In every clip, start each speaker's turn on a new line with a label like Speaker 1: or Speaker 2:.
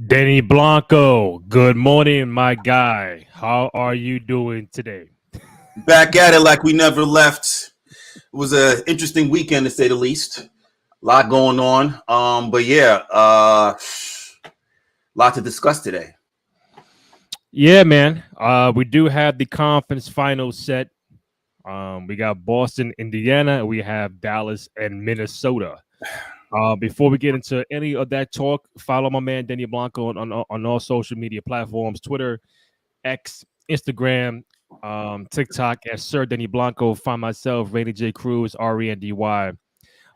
Speaker 1: Denny Blanco, good morning, my guy. How are you doing today?
Speaker 2: Back at it like we never left. It was an interesting weekend to say the least. A lot going on. But yeah, lot to discuss today.
Speaker 1: Yeah, man. We do have the conference final set. We got Boston, Indiana. We have Dallas and Minnesota. Before we get into any of that talk, follow my man Denny Blanco on all social media platforms: Twitter, X, Instagram, TikTok at Sir Denny Blanco. Find myself, Rainy J Cruz, RENDY,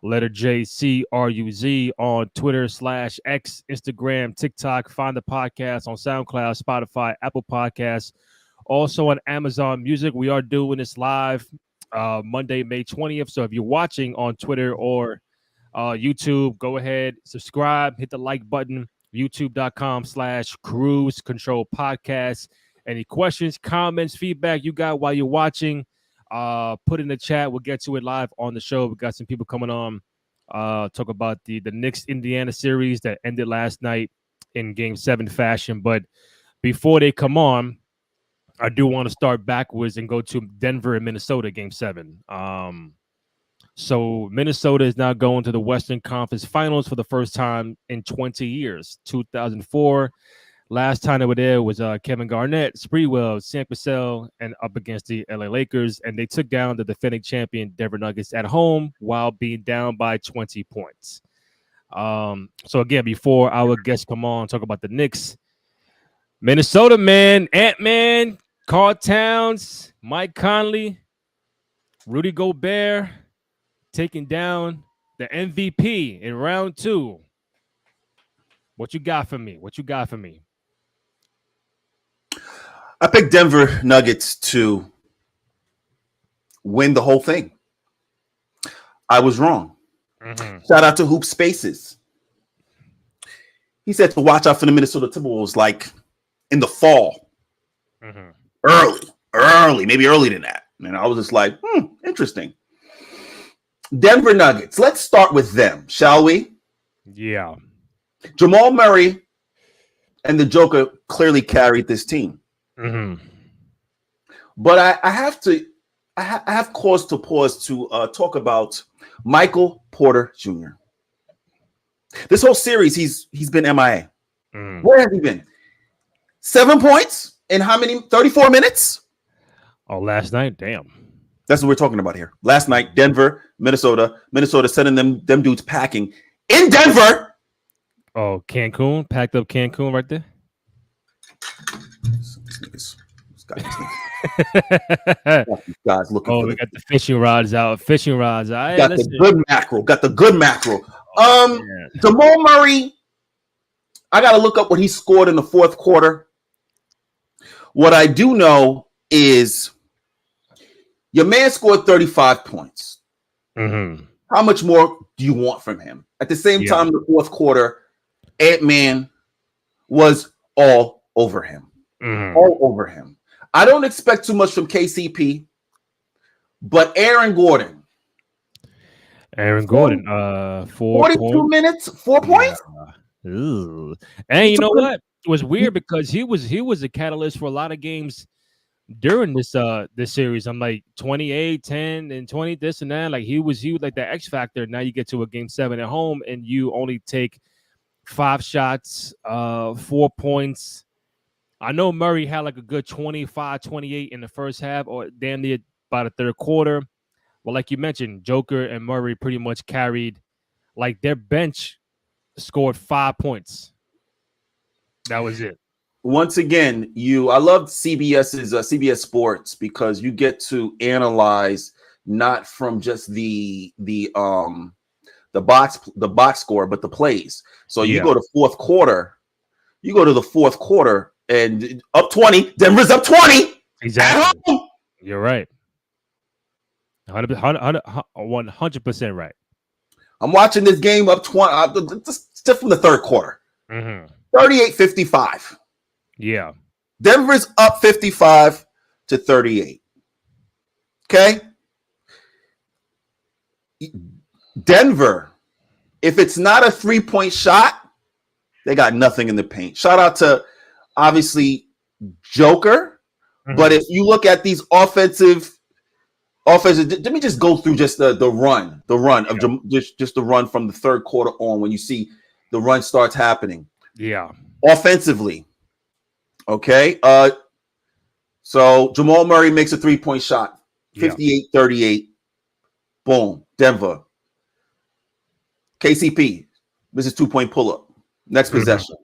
Speaker 1: letter JCRUZ on Twitter /X, Instagram, TikTok. Find the podcast on SoundCloud, Spotify, Apple Podcasts, also on Amazon Music. We are doing this live Monday, May 20th. So if you're watching on Twitter or YouTube, go ahead, subscribe, hit the like button, youtube.com/Cruise Control Podcast. Any questions, comments, feedback you got while you're watching, put in the chat. We'll get to it live on the show. We got some people coming on, talk about the Knicks-Indiana series that ended last night in Game 7 fashion. But before they come on, I do want to start backwards and go to Denver and Minnesota Game 7. So Minnesota is now going to the Western Conference Finals for the first time in 20 years. 2004, last time they were there was Kevin Garnett, Sprewell, Sam Cassell, and up against the LA Lakers, and they took down the defending champion Denver Nuggets at home while being down by 20 points. So again, before our guests come on, talk about the Knicks, Minnesota, man, Ant-Man, Karl Towns, Mike Conley, Rudy Gobert, taking down the MVP in round 2. What you got for me?
Speaker 2: I picked Denver Nuggets to win the whole thing. I was wrong. Shout out to Hoop Spaces. He said to watch out for the Minnesota Timberwolves like in the fall. Early, maybe earlier than that. And I was just like, interesting. Denver Nuggets. Let's start with them, shall we?
Speaker 1: Yeah.
Speaker 2: Jamal Murray and the Joker clearly carried this team. But I have cause to pause to talk about Michael Porter Jr. This whole series, he's been MIA. Where has he been? 7 points in how many? 34 minutes?
Speaker 1: Oh, last night? Damn.
Speaker 2: That's what we're talking about here. Last night, Denver, Minnesota sending them dudes packing in Denver.
Speaker 1: Oh, Cancun, packed up Cancun right there.
Speaker 2: These guys looking.
Speaker 1: Oh, we got the fishing rods out. Got
Speaker 2: the good mackerel. Jamal Murray. I got to look up what he scored in the fourth quarter. What I do know is your man scored 35 points. How much more do you want from him? At the same time, in the fourth quarter, Ant-Man was all over him. All over him. I don't expect too much from KCP, but Aaron Gordon. 42 minutes, 4 points.
Speaker 1: And you know what? It was weird because he was a catalyst for a lot of games during this series. I'm like 28, 10, and 20, this and that. Like he was like the X factor. Now you get to a game 7 at home and you only take 5 shots, 4 points. I know Murray had like a good 25, 28 in the first half, or damn near by the third quarter. Well, like you mentioned, Joker and Murray pretty much carried, like their bench scored 5 points. That was it.
Speaker 2: Once again, I love CBS's CBS Sports because you get to analyze not from just the box score, but the plays. So you go to fourth quarter, and up 20. Denver's up 20.
Speaker 1: Exactly.
Speaker 2: At home.
Speaker 1: You're right. 100% right.
Speaker 2: I'm watching this game up 20, just from the third quarter. 38-55.
Speaker 1: Yeah.
Speaker 2: Denver's up 55-38. Okay. Denver, if it's not a 3-point shot, They got nothing in the paint. Shout out to obviously Joker, but if you look at these offensive, let me just go through just the run of just the run from the third quarter on when you see the run starts happening.
Speaker 1: Yeah,
Speaker 2: offensively, okay. So Jamal Murray makes a 3-point shot, 58-38. Boom, Denver. KCP, this is 2-point pull-up. Next possession.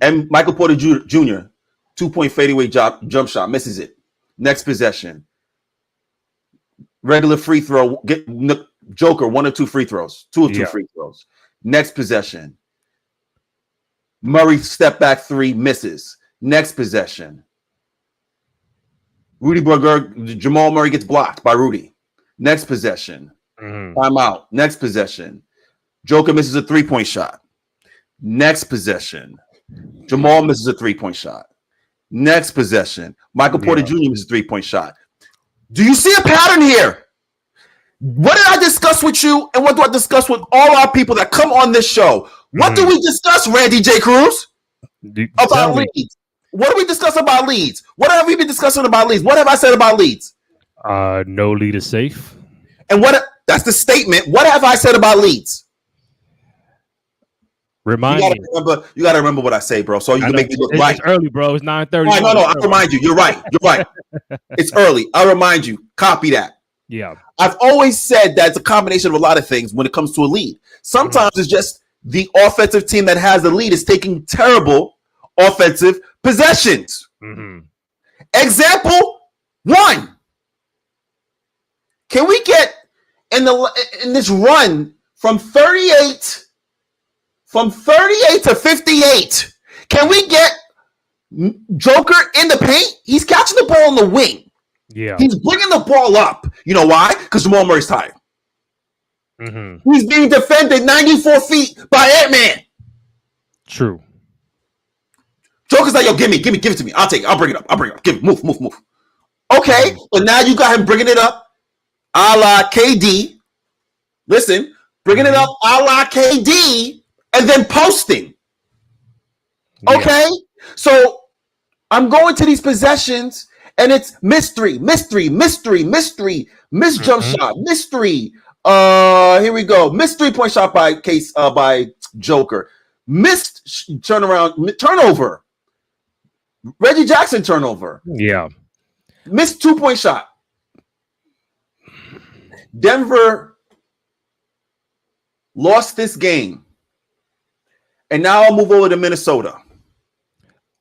Speaker 2: And Michael Porter Jr., 2-point fadeaway jump shot, misses it. Next possession. Regular free throw, get Joker, 1 or 2 free throws. 2 of 2 free throws. Next possession. Murray step back 3, misses. Next possession. Jamal Murray gets blocked by Rudy. Next possession. Timeout. Next possession. Joker misses a 3-point shot. Next possession. Jamal misses a 3-point shot. Next possession. Michael Porter Jr. misses a 3-point shot. Do you see a pattern here? What did I discuss with you, and what do I discuss with all our people that come on this show? What do we discuss, Randy J. Cruz? About leads. What do we discuss about leads? What have we been discussing about leads? What have I said about leads?
Speaker 1: No lead is safe.
Speaker 2: And that's the statement. What have I said about leads? You gotta remember what I say, bro. So you can make me look right.
Speaker 1: It's early, bro. It's 9:30.
Speaker 2: No, I remind you. You're right. It's early. I remind you. Copy that.
Speaker 1: Yeah.
Speaker 2: I've always said that it's a combination of a lot of things when it comes to a lead. Sometimes it's just the offensive team that has the lead is taking terrible offensive possessions. Example 1. Can we get in this run from 38 to 58? Can we get Joker in the paint? He's catching the ball in the wing.
Speaker 1: Yeah.
Speaker 2: He's bringing the ball up. You know why? Because Jamal Murray's tired. He's being defended 94 feet by Ant-Man.
Speaker 1: True.
Speaker 2: Joker's like, yo, give it to me. I'll take it. I'll bring it up. Give it. Move. Okay, but now you got him bringing it up a la KD. Listen, bringing it up a la KD and then posting. Okay? So I'm going to these possessions and it's mystery, missed jump shot, mystery. Here we go. Missed 3-point shot by Joker. Missed turnover. Reggie Jackson turnover.
Speaker 1: Yeah.
Speaker 2: Missed 2-point shot. Denver lost this game. And now I'll move over to Minnesota.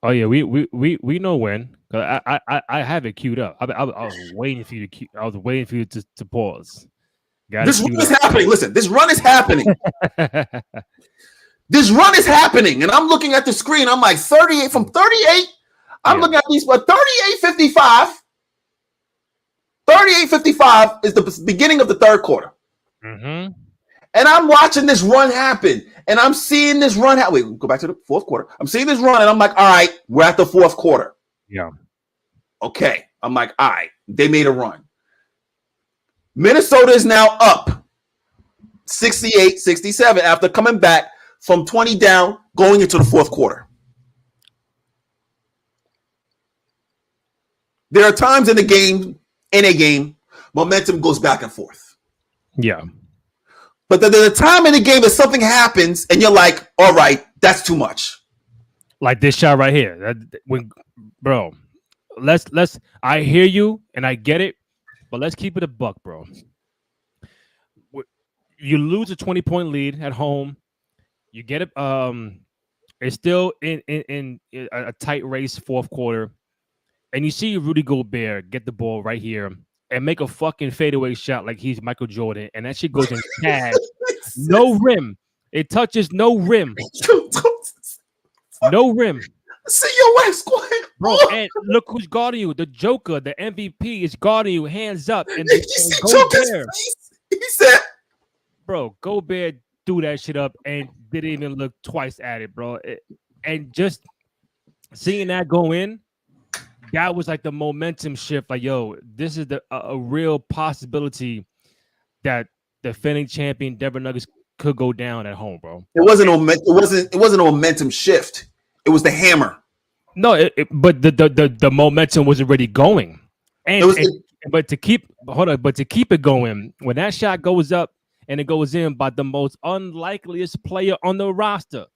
Speaker 1: Oh yeah, we know when. I have it queued up. I was waiting for you to pause.
Speaker 2: This run is happening. Listen, this run is happening. This run is happening, and I'm looking at the screen. I'm like 38 from 38. I'm looking at these, but 38-55. 38-55 is the beginning of the third quarter. And I'm watching this run happen, and I'm seeing this run happen. Wait, go back to the fourth quarter. I'm seeing this run, and I'm like, all right, we're at the fourth quarter.
Speaker 1: Yeah.
Speaker 2: Okay. I'm like, all right, they made a run. Minnesota is now up 68-67 after coming back from 20 down going into the fourth quarter. There are times in a game, momentum goes back and forth.
Speaker 1: Yeah.
Speaker 2: But there's a time in the game that something happens and you're like, all right, that's too much.
Speaker 1: Like this shot right here. Bro, let's I hear you and I get it, but let's keep it a buck, bro. You lose a 20-point lead at home. You get it. It's still in a tight race, fourth quarter, and you see Rudy Gobert get the ball right here and make a fucking fadeaway shot like he's Michael Jordan, and that shit goes in cash. No rim. It touches no rim. No rim.
Speaker 2: See your wife's quiet.
Speaker 1: Bro, and look who's guarding you. The Joker, the MVP, is guarding you, hands up. And
Speaker 2: Gobert, he said,
Speaker 1: bro, Gobert threw that shit up and didn't even look twice at it, bro. And just seeing that go in, that was like the momentum shift. Like, yo, this is a real possibility that the defending champion Denver Nuggets could go down at home, bro.
Speaker 2: It wasn't a momentum shift. It was the hammer.
Speaker 1: No, but the momentum was already going, but to keep it going, when that shot goes up and it goes in by the most unlikeliest player on the roster.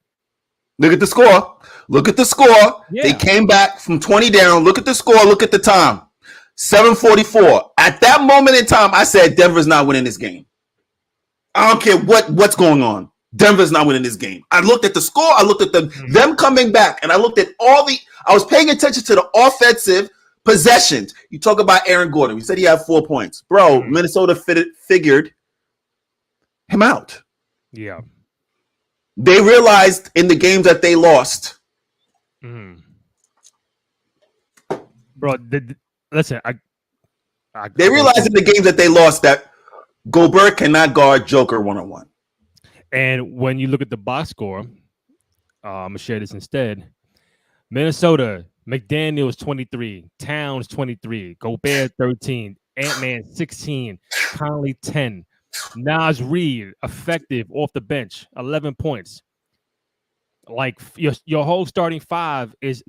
Speaker 2: Look at the score. Yeah. They came back from 20 down. Look at the score. Look at the time. 7:44. At that moment in time, I said Denver's not winning this game. I don't care what's going on. Denver's not winning this game. I looked at the score. I looked at them coming back, and I looked at I was paying attention to the offensive possessions. You talk about Aaron Gordon. We said he had 4 points. Bro, Minnesota figured him out.
Speaker 1: Yeah.
Speaker 2: They realized in the games that they lost.
Speaker 1: Bro, listen,
Speaker 2: they realized in the games that they lost that Gobert cannot guard Joker one-on-one.
Speaker 1: And when you look at the box score, I'm going to share this instead. Minnesota, McDaniels 23, Towns 23, Gobert 13, Ant-Man 16, Conley 10, Naz Reid effective off the bench, 11 points. Like your whole starting five is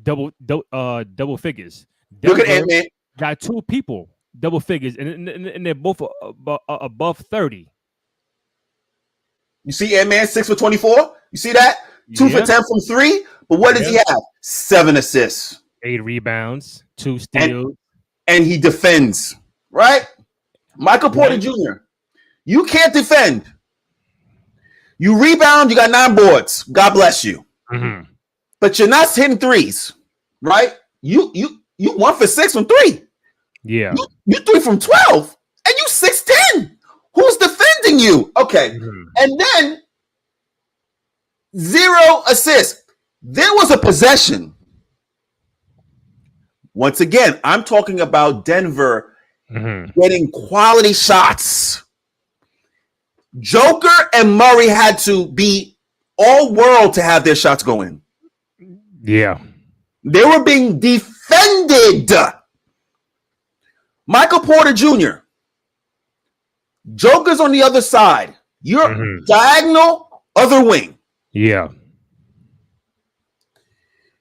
Speaker 1: double figures.
Speaker 2: Look at Ant-Man.
Speaker 1: Got 2 people double figures, and they're both above 30.
Speaker 2: You see Ant-Man 6 for 24? You see that? 2 for 10 from 3? But what does he have? 7 assists.
Speaker 1: 8 rebounds, 2 steals.
Speaker 2: And he defends, right? Michael Porter Jr., you can't defend. You rebound, you got 9 boards. God bless you. But you're not hitting threes, right? You 1 for 6 from 3.
Speaker 1: Yeah.
Speaker 2: You 3 from 12, and you 6'10". Who's defending you? Okay. And then 0 assists. There was a possession. Once again, I'm talking about Denver getting quality shots. Joker and Murray had to be all world to have their shots go in.
Speaker 1: Yeah.
Speaker 2: They were being defended. Michael Porter Jr., Joker's on the other side. You're diagonal other wing.
Speaker 1: Yeah.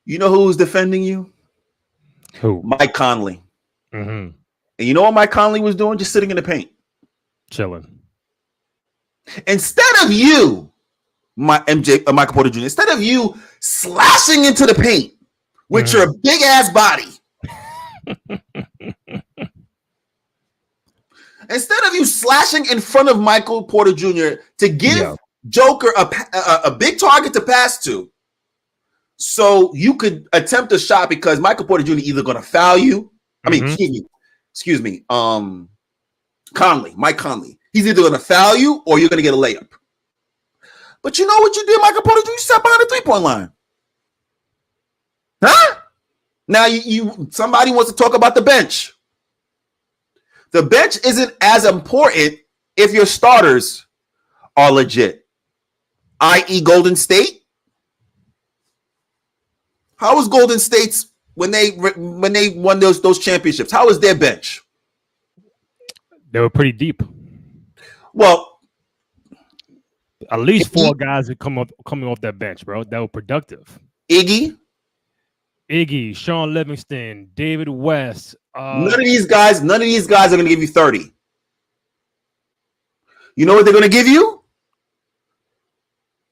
Speaker 2: You know who's defending you?
Speaker 1: Who?
Speaker 2: Mike Conley. And you know what Mike Conley was doing? Just sitting in the paint.
Speaker 1: Chilling.
Speaker 2: Instead of you, Michael Porter Jr., instead of you slashing into the paint with your big ass body, instead of you slashing in front of Michael Porter Jr. to give Joker a big target to pass to, so you could attempt a shot, because Michael Porter Jr. either going to foul you. Excuse me. Mike Conley. He's either going to foul you or you're going to get a layup. But you know what you did, Michael Porter Jr.? You sat behind the 3-point line. Huh? Now somebody wants to talk about the bench. The bench isn't as important if your starters are legit, i.e. Golden State. How was Golden State's when they won those championships? How was their bench?
Speaker 1: They were pretty deep.
Speaker 2: Well,
Speaker 1: at least 4 guys that coming off that bench, bro. That were productive.
Speaker 2: Iggy,
Speaker 1: Sean Livingston, David West.
Speaker 2: None of these guys are going to give you 30. You know what they're going to give you?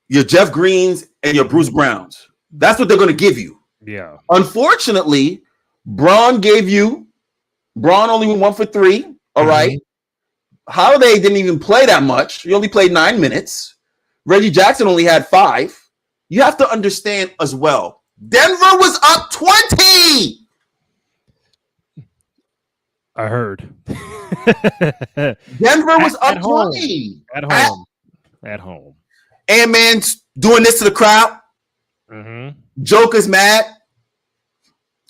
Speaker 2: Your Jeff Greens and your Bruce Browns. That's what they're going to give you.
Speaker 1: Yeah.
Speaker 2: Unfortunately, Braun only went 1 for 3. All right. Holiday didn't even play that much. He only played 9 minutes. Reggie Jackson only had 5. You have to understand as well. Denver was up 20.
Speaker 1: I heard.
Speaker 2: Denver was up 20.
Speaker 1: At home.
Speaker 2: Ant-Man's doing this to the crowd. Joker's mad.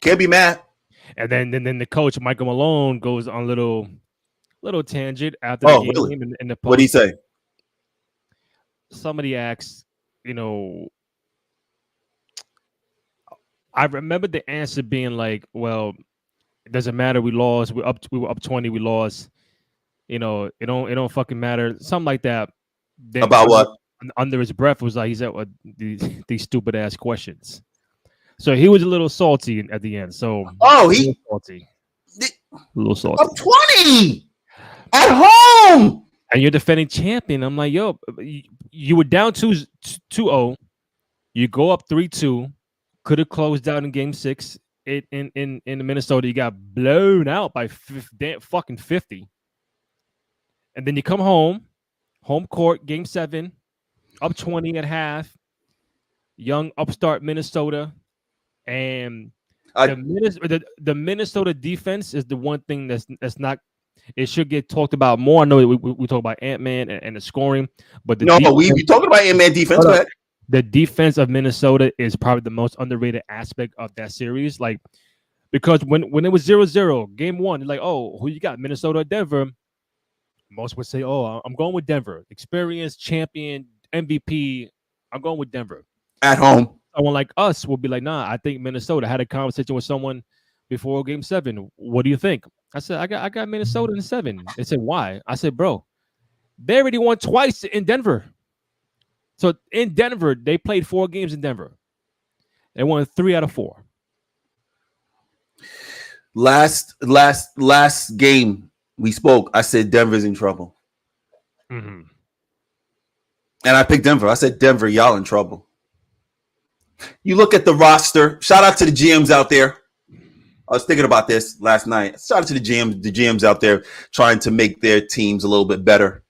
Speaker 2: Can't be mad.
Speaker 1: And then the coach, Michael Malone, goes on a little tangent after the game.
Speaker 2: Really?
Speaker 1: In the post.
Speaker 2: What did he say?
Speaker 1: Somebody asked, I remember the answer being like, well, it doesn't matter. We lost. We were up 20. We lost. It don't fucking matter. Something like that. Then
Speaker 2: About what?
Speaker 1: Under his breath was like, he said, well, these stupid ass questions. So he was a little salty at the end. So
Speaker 2: He
Speaker 1: salty. A little salty.
Speaker 2: Up 20 at home.
Speaker 1: And you're defending champion. I'm like, yo, you were down 2-0. You go up 3-2. Could have closed out in game 6. In Minnesota, you got blown out by fucking 50. And then you come home court, game 7, up 20 at half. Young upstart Minnesota. And the Minnesota defense is the one thing that's not. It should get talked about more. I know we talk about Ant-Man and the scoring, but we
Speaker 2: talking about Ant-Man defense. Go ahead.
Speaker 1: The defense of Minnesota is probably the most underrated aspect of that series. Like, because when it was 0-0, game 1, like, oh, who you got? Minnesota or Denver? Most would say, oh, I'm going with Denver. Experienced champion, MVP. I'm going with Denver.
Speaker 2: At home.
Speaker 1: Someone like us will be like, nah, I think Minnesota. I had a conversation with someone before game 7. What do you think? I said, I got Minnesota in 7. They said, why? I said, bro, they already won twice in Denver. So in Denver, they played 4 games in Denver. They won 3 out of 4.
Speaker 2: Last game we spoke, I said Denver's in trouble.
Speaker 1: Mm-hmm.
Speaker 2: And I picked Denver. I said, Denver, y'all in trouble. You look at the roster. Shout out to the GMs out there. I was thinking about this last night. Shout out to the GMs out there trying to make their teams a little bit better.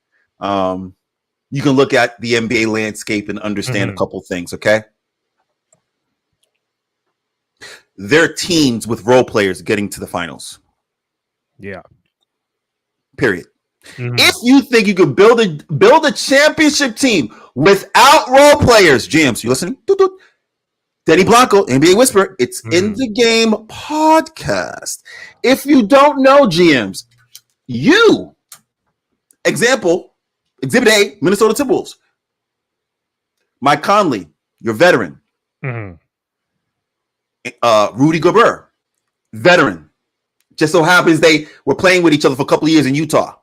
Speaker 2: You can look at the NBA landscape and understand a couple things, okay? They're teams with role players getting to the finals.
Speaker 1: Yeah.
Speaker 2: Period. Mm-hmm. If you think you could build a championship team without role players, GMs, you listening? Denny Blanco, NBA Whisperer, it's in the game podcast. If you don't know, GMs, Exhibit A, Minnesota Timberwolves. Mike Conley, your veteran.
Speaker 1: Mm-hmm.
Speaker 2: Rudy Gobert, veteran. Just so happens they were playing with each other for a couple of years in Utah.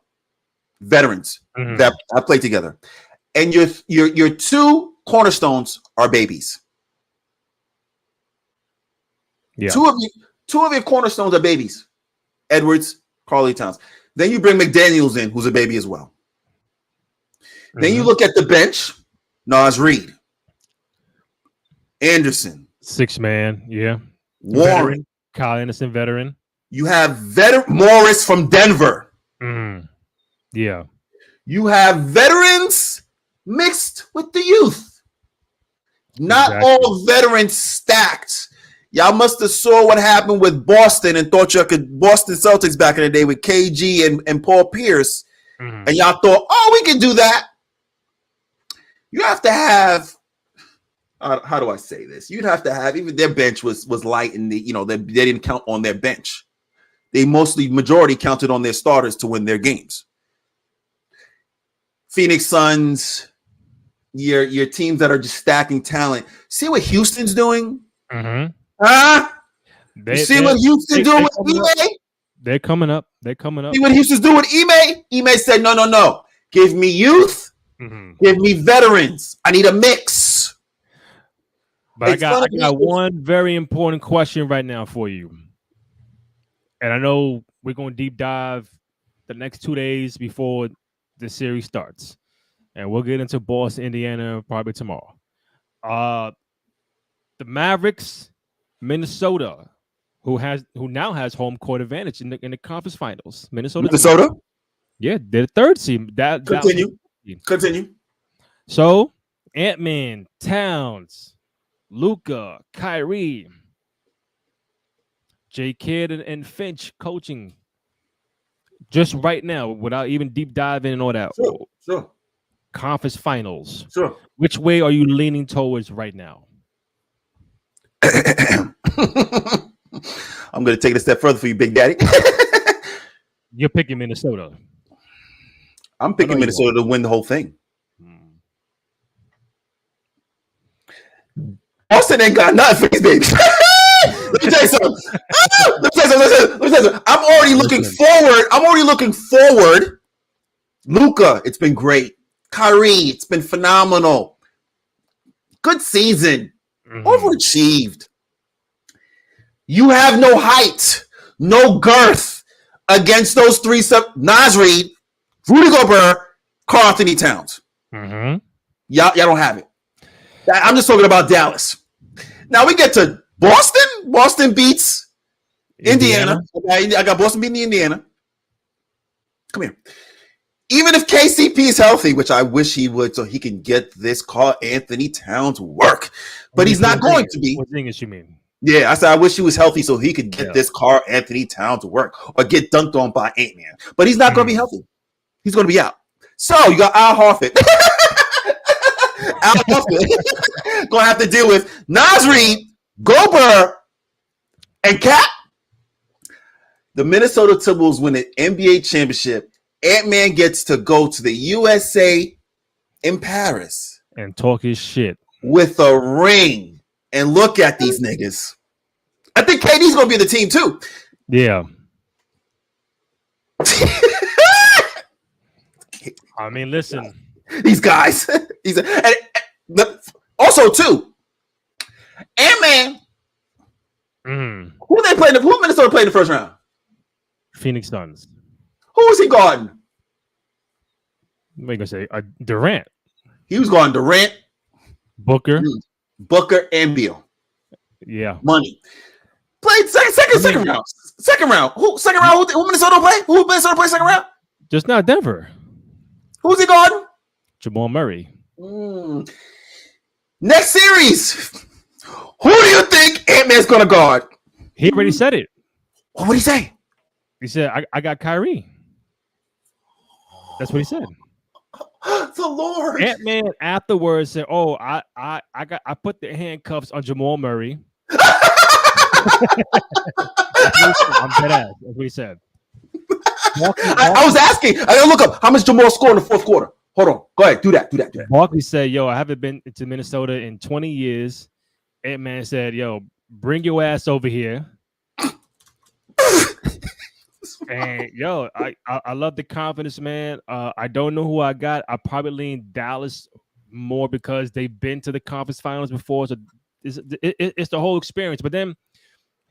Speaker 2: Veterans that have played together. And your 2 cornerstones are babies. Yeah. Two of your cornerstones are babies. Edwards, Karl Towns. Then you bring McDaniels in, who's a baby as well. Then you look at the bench. Nas Reed. Anderson.
Speaker 1: 6-man, yeah.
Speaker 2: Warren.
Speaker 1: Veteran. Kyle Anderson, veteran.
Speaker 2: You have Morris from Denver.
Speaker 1: Yeah. You
Speaker 2: have veterans mixed with the youth. Not all veterans stacked. Y'all must have saw what happened with Boston and thought y'all could Boston Celtics back in the day with KG and Paul Pierce. And y'all thought, oh, we can do that. You have to have, how do I say this? You'd have to have, even their bench was light and they didn't count on their bench. They majority counted on their starters to win their games. Phoenix Suns, your teams that are just stacking talent. See what Houston's doing? You see what Houston doing with Ime?
Speaker 1: They're coming up. See
Speaker 2: what Houston's doing with Ime? Ime said, no. Give me youth. Give me veterans. I need a mix.
Speaker 1: But I got one very important question right now for you. And I know we're going to deep dive the next 2 days before the series starts. And we'll get into Boston, Indiana probably tomorrow. The Mavericks, Minnesota, who now has home court advantage in the conference finals. Minnesota? Yeah, they're the 3rd seed.
Speaker 2: Continue.
Speaker 1: So, Ant-Man, Towns, Luka, Kyrie, J. Kidd and Finch coaching just right now without even deep diving and all that.
Speaker 2: Sure.
Speaker 1: Conference finals.
Speaker 2: Sure.
Speaker 1: Which way are you leaning towards right now?
Speaker 2: I'm going to take it a step further for you, Big Daddy.
Speaker 1: You're picking Minnesota.
Speaker 2: I'm picking Minnesota to win the whole thing. Boston ain't got nothing for these babies. Let me tell you something. I'm already looking forward. Luka, it's been great. Kyrie, it's been phenomenal. Good season. Overachieved. You have no height, no girth against those three. Naz Reid, Rudy Gobert, Karl Anthony Towns. Y'all don't have it. I'm just talking about Dallas. Now we get to Boston. Boston beats Indiana. I got Boston beating Indiana. Come here. Even if KCP is healthy, which I wish he would, so he can get this Karl Anthony Towns work, but he's not going to be.
Speaker 1: What thing you mean?
Speaker 2: Yeah, I said I wish he was healthy so he could get this Karl Anthony Towns work or get dunked on by Ant-Man. But he's not going to be healthy. He's going to be out. So you got Al Horford. Al Horford going to have to deal with Naz Reid, Gobert, and Cat. The Minnesota Timberwolves win an NBA championship. Ant-Man gets to go to the USA in Paris
Speaker 1: and talk his shit
Speaker 2: with a ring and look at these niggas. I think KD's gonna be the team too.
Speaker 1: Yeah. I mean, listen,
Speaker 2: these guys. Also too, Ant-Man. Who they playing? Who Minnesota played in the first round?
Speaker 1: Phoenix Suns.
Speaker 2: Who was he guarding?
Speaker 1: What are you gonna say? Durant.
Speaker 2: He was guarding Durant,
Speaker 1: Booker,
Speaker 2: and Beal.
Speaker 1: Yeah,
Speaker 2: money. Played second round. Second round. Who Minnesota play? Who Minnesota play second round?
Speaker 1: Just not Denver.
Speaker 2: Who's he guarding?
Speaker 1: Jamal Murray.
Speaker 2: Next series. Who do you think Ant-Man's gonna guard?
Speaker 1: He already said it.
Speaker 2: What would he say?
Speaker 1: He said, I got Kyrie. That's what he said.
Speaker 2: The Lord.
Speaker 1: Ant-Man afterwards said, "Oh, I put the handcuffs on Jamal Murray." I'm dead ass. That's what he said.
Speaker 2: I was asking. I gotta look up how much Jamal scored in the fourth quarter. Hold on. Go ahead. Do that.
Speaker 1: Barkley said, "Yo, I haven't been to Minnesota in 20 years." Ant-Man said, "Yo, bring your ass over here." And yo, I love the confidence, man. I don't know who I got. I probably lean Dallas more because they've been to the conference finals before. So it's the whole experience. But then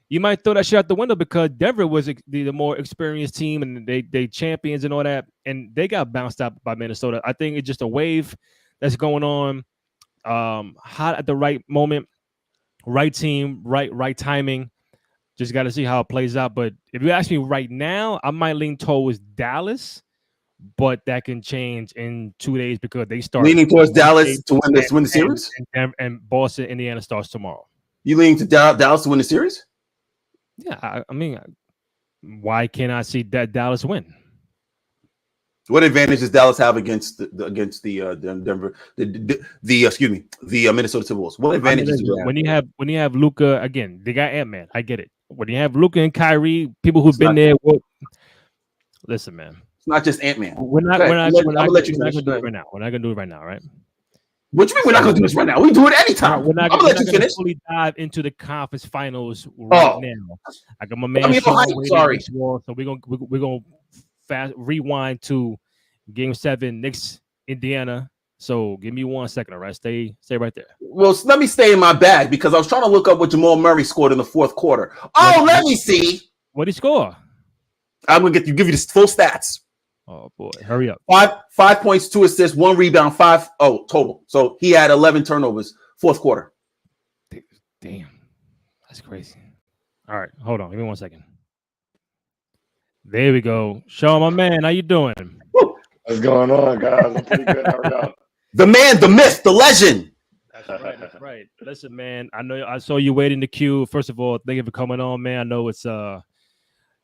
Speaker 1: you might throw that shit out the window because Denver was the more experienced team and they champions and all that, and they got bounced out by Minnesota. I think it's just a wave that's going on. Hot at the right moment, right team, right timing. Just got to see how it plays out. But if you ask me right now, I might lean towards Dallas, but that can change in 2 days because they start
Speaker 2: leaning towards Dallas to win the series.
Speaker 1: And Boston, Indiana starts tomorrow.
Speaker 2: You leaning to Dallas to win the series?
Speaker 1: Yeah, I mean, why can't I see that Dallas win?
Speaker 2: What advantage does Dallas have against the Denver the Minnesota Timberwolves? What advantages do they
Speaker 1: have? When you have Luka again, they got Ant-Man. I get it. When you have Luka and Kyrie, people who've been there. Listen, man.
Speaker 2: It's not just Ant-Man.
Speaker 1: We're not gonna do it right now, right?
Speaker 2: What do you mean we're not gonna do this right now? We do it anytime.
Speaker 1: We're not gonna fully dive into the conference finals right now. I got my man.
Speaker 2: Sorry.
Speaker 1: So we're gonna fast rewind to Game 7, Knicks, Indiana. So give me 1 second, all right? Stay right there.
Speaker 2: Well, let me stay in my bag because I was trying to look up what Jamal Murray scored in the fourth quarter. Let me see.
Speaker 1: What did he score?
Speaker 2: I'm gonna give you the full stats.
Speaker 1: Oh boy, hurry up.
Speaker 2: 5 points, 2 assists, 1 rebound, 5 total. So he had 11 turnovers, fourth quarter.
Speaker 1: Damn, that's crazy. All right, hold on. Give me 1 second. There we go. Show my man. How you doing?
Speaker 3: What's going on, guys? I'm pretty good. How are y'all?
Speaker 2: The man, the myth, the legend.
Speaker 1: That's right. Listen, man. I know I saw you waiting in the queue. First of all, thank you for coming on, man. I know it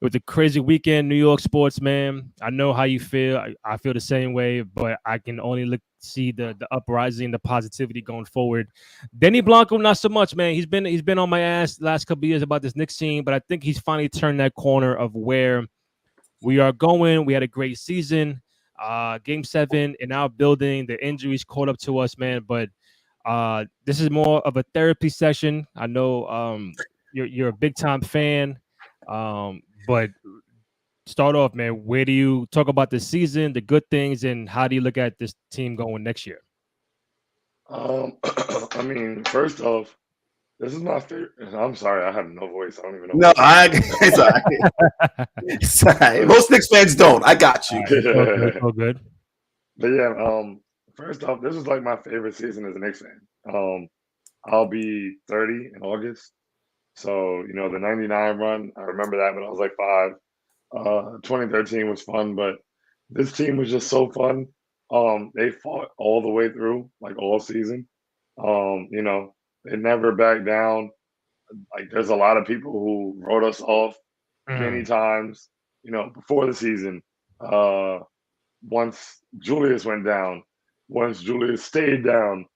Speaker 1: was a crazy weekend, New York sports, man. I know how you feel. I feel the same way, but I can only see the uprising, the positivity going forward. Denny Blanco, not so much, man. He's been on my ass the last couple of years about this Knicks team, but I think he's finally turned that corner of where we are going. We had a great season. Game 7 in our building. The injuries caught up to us, man. But this is more of a therapy session. I know you're a big time fan. But start off, man. Where do you talk about the season, the good things, and how do you look at this team going next year?
Speaker 3: I mean, first off, this is my favorite. I'm sorry, I have no voice. I don't even know.
Speaker 2: No, it's all right. It's all right. Most Knicks fans don't. I got you.
Speaker 1: It's all good.
Speaker 3: But yeah, first off, this is like my favorite season as a Knicks fan. I'll be 30 in August. So, the 99 run, I remember that when I was like 5. 2013 was fun, but this team was just so fun. They fought all the way through, like all season. They never backed down. Like there's a lot of people who wrote us off many times, before the season. Once Julius went down, once Julius stayed down,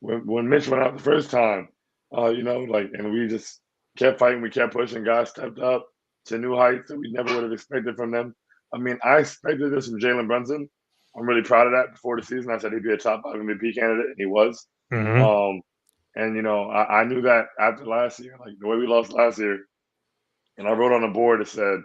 Speaker 3: when Mitch went out the first time, and we just kept fighting, we kept pushing, guys stepped up to new heights that we never would have expected from them. I mean, I expected this from Jalen Brunson. I'm really proud of that. Before the season, I said he'd be a top 5 MVP candidate, and he was. I knew that after last year, like the way we lost last year, and I wrote on the board, it said,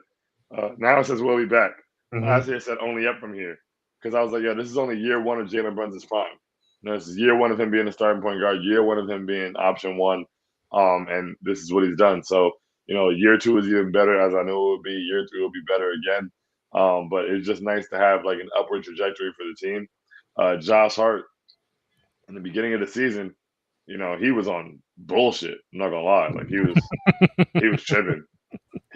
Speaker 3: now it says we'll be back. Last year it said only up from here. Because I was like, yeah, this is only year 1 of Jalen Brunson's prime. This is year 1 of him being a starting point guard, year 1 of him being option 1. And this is what he's done. So, year 2 is even better, as I knew it would be. Year 3 will be better again. But it's just nice to have like an upward trajectory for the team. Josh Hart, in the beginning of the season, he was on bullshit. I'm not gonna lie, like he was tripping.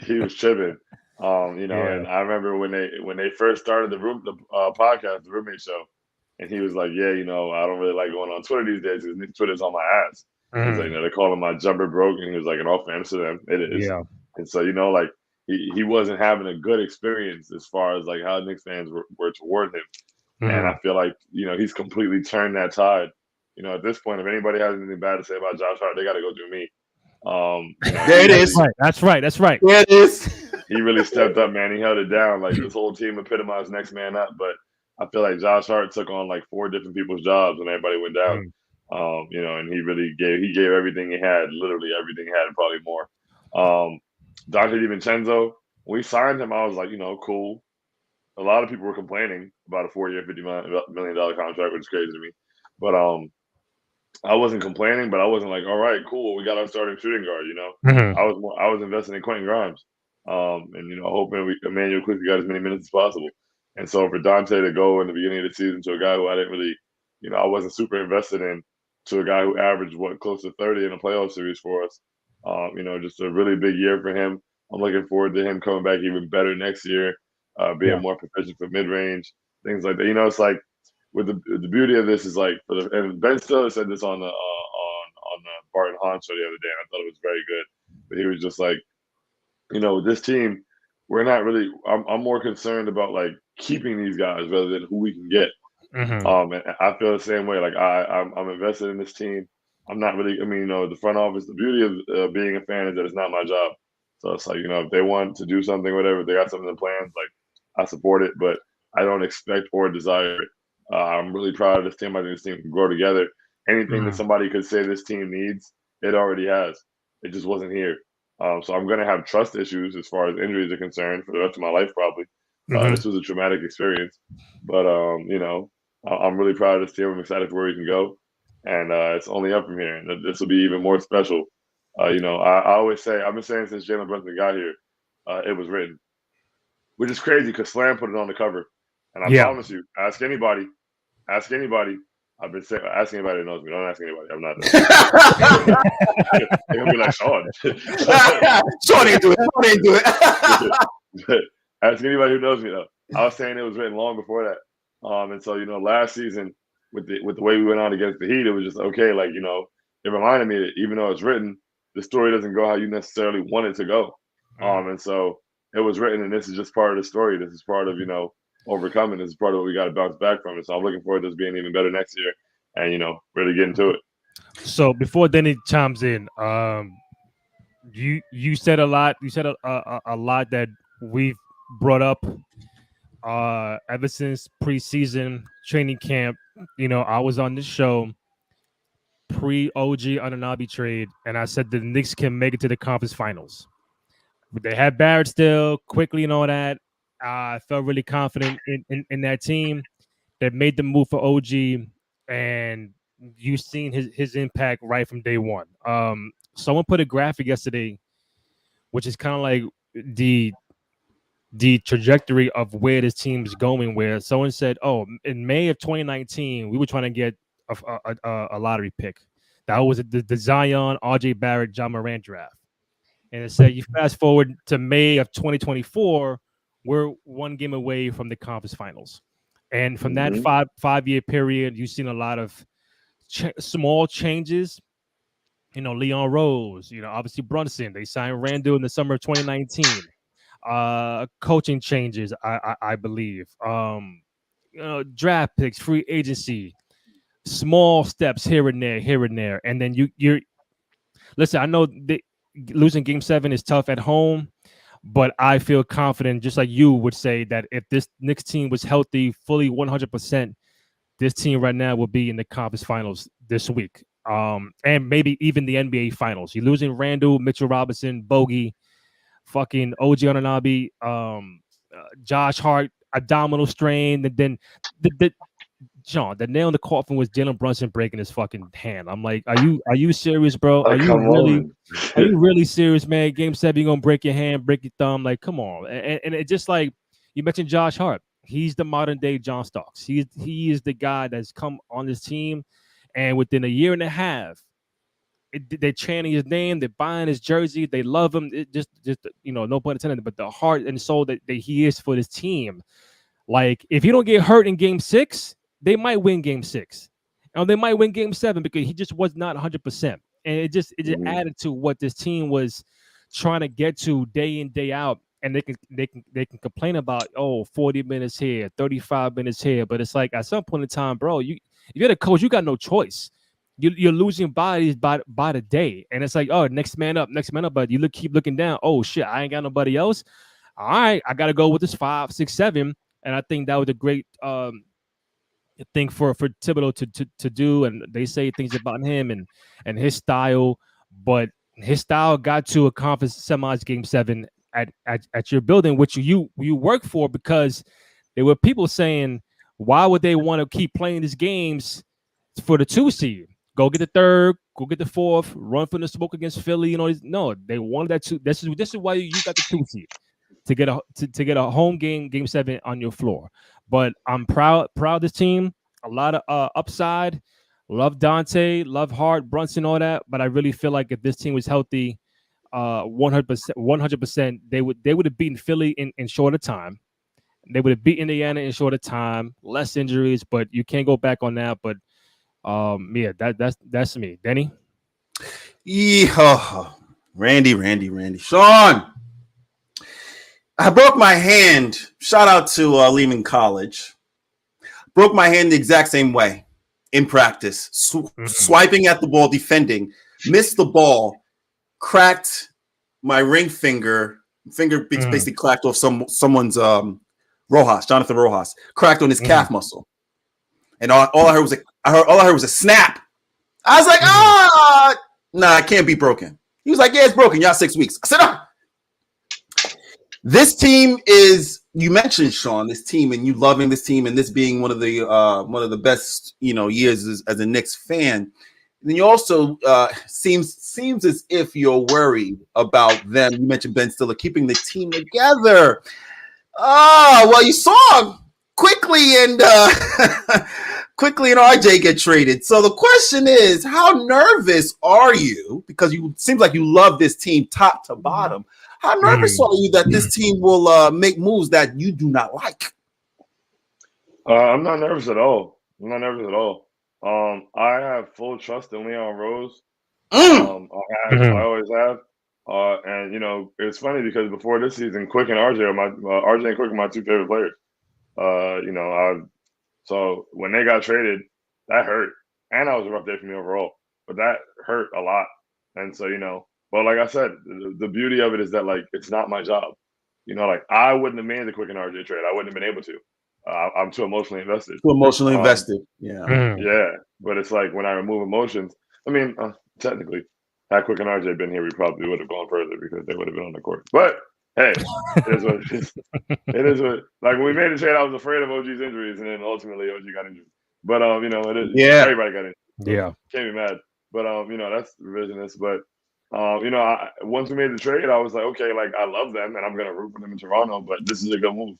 Speaker 3: He was tripping. And I remember when they first started the podcast, the roommate show, and he was like, "Yeah, I don't really like going on Twitter these days because Twitter's on my ass." He's like, they call him my jumper broke, and he was like, "In all fairness to them, it is."
Speaker 1: Yeah.
Speaker 3: And so like he wasn't having a good experience as far as like how Knicks fans were toward him, and I feel like he's completely turned that tide. At this point, if anybody has anything bad to say about Josh Hart, they got to go through me.
Speaker 2: There it is.
Speaker 1: That's right.
Speaker 2: There it is.
Speaker 3: He really stepped up, man. He held it down. Like this whole team epitomized next man up. But I feel like Josh Hart took on like 4 different people's jobs when everybody went down. And he really gave everything he had, literally everything he had, and probably more. Dante DiVincenzo, when we signed him, I was like, cool. A lot of people were complaining about a 4-year, $50 million contract, which is crazy to me. But I wasn't complaining, but I wasn't like, all right, cool, we got our starting shooting guard. I was investing in Quentin Grimes, and hoping Emmanuel quickly got as many minutes as possible. And so for Dante to go in the beginning of the season to a guy who I didn't really, I wasn't super invested in, to a guy who averaged close to 30 in a playoff series for us, just a really big year for him. I'm looking forward to him coming back even better next year, being more proficient for mid range, things like that. It's like, with the beauty of this is like and Ben Stiller said this on the Barton Hahn show the other day, and I thought it was very good. But he was just like, with this team, we're not really. I'm more concerned about like keeping these guys rather than who we can get. And I feel the same way. Like I'm invested in this team. I'm not really. I mean, the front office. The beauty of being a fan is that it's not my job. So it's like if they want to do something, whatever, if they got something in plans, like I support it, but I don't expect or desire it. I'm really proud of this team. I think this team can grow together. Anything that somebody could say this team needs, it already has. It just wasn't here. So I'm going to have trust issues as far as injuries are concerned for the rest of my life, probably. This was a traumatic experience. But, I'm really proud of this team. I'm excited for where we can go. And it's only up from here. And this will be even more special. I always say, I've been saying since Jalen Brunson got here, it was written. Which is crazy because Slam put it on the cover. And I promise you, ask anybody. I've been saying, ask anybody who knows me. Don't ask anybody. I'm not. They're gonna be like Sean.
Speaker 2: Sean ain't do it.
Speaker 3: Ask anybody who knows me though. I was saying it was written long before that. And so last season with the way we went on against the Heat, it was just okay. Like it reminded me that even though it's written, the story doesn't go how you necessarily want it to go. And so it was written, and this is just part of the story. This is part of overcoming. This is part of what we got to bounce back from. And so I'm looking forward to this being even better next year, and really get into it.
Speaker 1: So before Denny chimes in, you said a lot. You said a lot that we've brought up ever since preseason training camp. I was on this show pre-OG Anunoby trade, and I said the Knicks can make it to the conference finals. But they had Barrett still quickly and all that. I felt really confident in that team that made the move for OG, and you've seen his impact right from day one. Someone put a graphic yesterday, which is kind of like the the trajectory of where this team is going. Where someone said, "Oh, in May of 2019, we were trying to get a lottery pick. That was the Zion, RJ Barrett, John Morant draft." And it said, you fast forward to May of 2024, we're one game away from the conference finals. And from that five-year period, you've seen a lot of small changes. You know, Leon Rose, you know, obviously Brunson. They signed Randall in the summer of 2019. Coaching changes, I believe. You know, draft picks, free agency, small steps here and there, and then you're listen. I know losing Game 7 is tough at home, but I feel confident, just like you would say, that if this Knicks team was healthy, fully 100%, this team right now will be in the conference finals this week, and maybe even the NBA finals. You're losing Randall, Mitchell Robinson, Bogey, fucking OG Anunoby, Josh Hart, abdominal strain, and then the John, the nail in the coffin was Jalen Brunson breaking his fucking hand. I'm like, are you serious, bro? Are you really serious, man? Game 7, you're gonna break your hand, break your thumb. Like, come on. And it just like you mentioned Josh Hart. He's the modern day John Starks. He is the guy that's come on this team, and within a year and a half, they're chanting his name, they're buying his jersey, they love him. It just you know, no pun intended, but the heart and soul that he is for this team. Like, if he don't get hurt in Game 6, they might win Game 6, and they might win Game 7 because he just was not 100%. And it just added to what this team was trying to get to day in, day out. And they can complain about 40 minutes here, 35 minutes here, but it's like at some point in time, bro, if you're the coach, you got no choice. You're losing bodies by the day, and it's like, oh, next man up. But you keep looking down. Oh shit, I ain't got nobody else. All right, I got to go with this 5, 6, 7. And I think that was a great thing for Thibodeau to do. And they say things about him and his style, but his style got to a conference semis Game 7 at your building, which you work for, because there were people saying, why would they want to keep playing these games for the 2 seed? Go get the 3rd, go get the 4th, run from the smoke against Philly. You know, no, they wanted that 2. This is why you got the 2 seed. To get a home Game 7 on your floor. But I'm proud of this team. A lot of upside. Love Dante, love Hart, Brunson, all that. But I really feel like if this team was healthy, 100%, they would have beaten Philly in shorter time. They would have beaten Indiana in shorter time, less injuries. But you can't go back on that. But yeah, that's me, Denny.
Speaker 2: Yeah, Randy, Sean. I broke my hand. Shout out to Lehman College. Broke my hand the exact same way in practice. Swiping at the ball, defending. Missed the ball. Cracked my ring finger. Basically cracked off someone's Jonathan Rojas. Cracked on his calf muscle. And all I heard was a snap. I was like, nah, it can't be broken. He was like, yeah, it's broken. Y'all 6 weeks. I said, oh. This team is, you mentioned, Sean, this team, and you loving this team, and this being one of the best, years as a Knicks fan. And then you also seems as if you're worried about them. You mentioned Ben Stiller keeping the team together. Well, you saw him quickly and RJ get traded. So the question is, how nervous are you? Because it seems like you love this team top to bottom. How nervous are you that this team will make moves that you do not like?
Speaker 3: I'm not nervous at all. I have full trust in Leon Rose. I always have. And it's funny because before this season, Quick and RJ are my 2 favorite players. So when they got traded, that hurt, and that was a rough day for me overall. But that hurt a lot, and so But like I said, the beauty of it is that it's not my job. I wouldn't have made the Quick and RJ trade. I wouldn't have been able to. I'm too emotionally invested.
Speaker 2: Yeah.
Speaker 3: Yeah, but it's like when I remove emotions. I mean, technically, had Quick and RJ been here, we probably would have gone further because they would have been on the court. But hey, it is what it is. It is what, like, when we made the trade, I was afraid of OG's injuries, and then ultimately OG got injured. But you know, it is, everybody got injured. So
Speaker 1: Yeah,
Speaker 3: can't be mad. But you know, that's revisionist. But you know, once we made the trade, I was like, okay, like I love them, and I'm gonna root for them in Toronto. But this is a good move.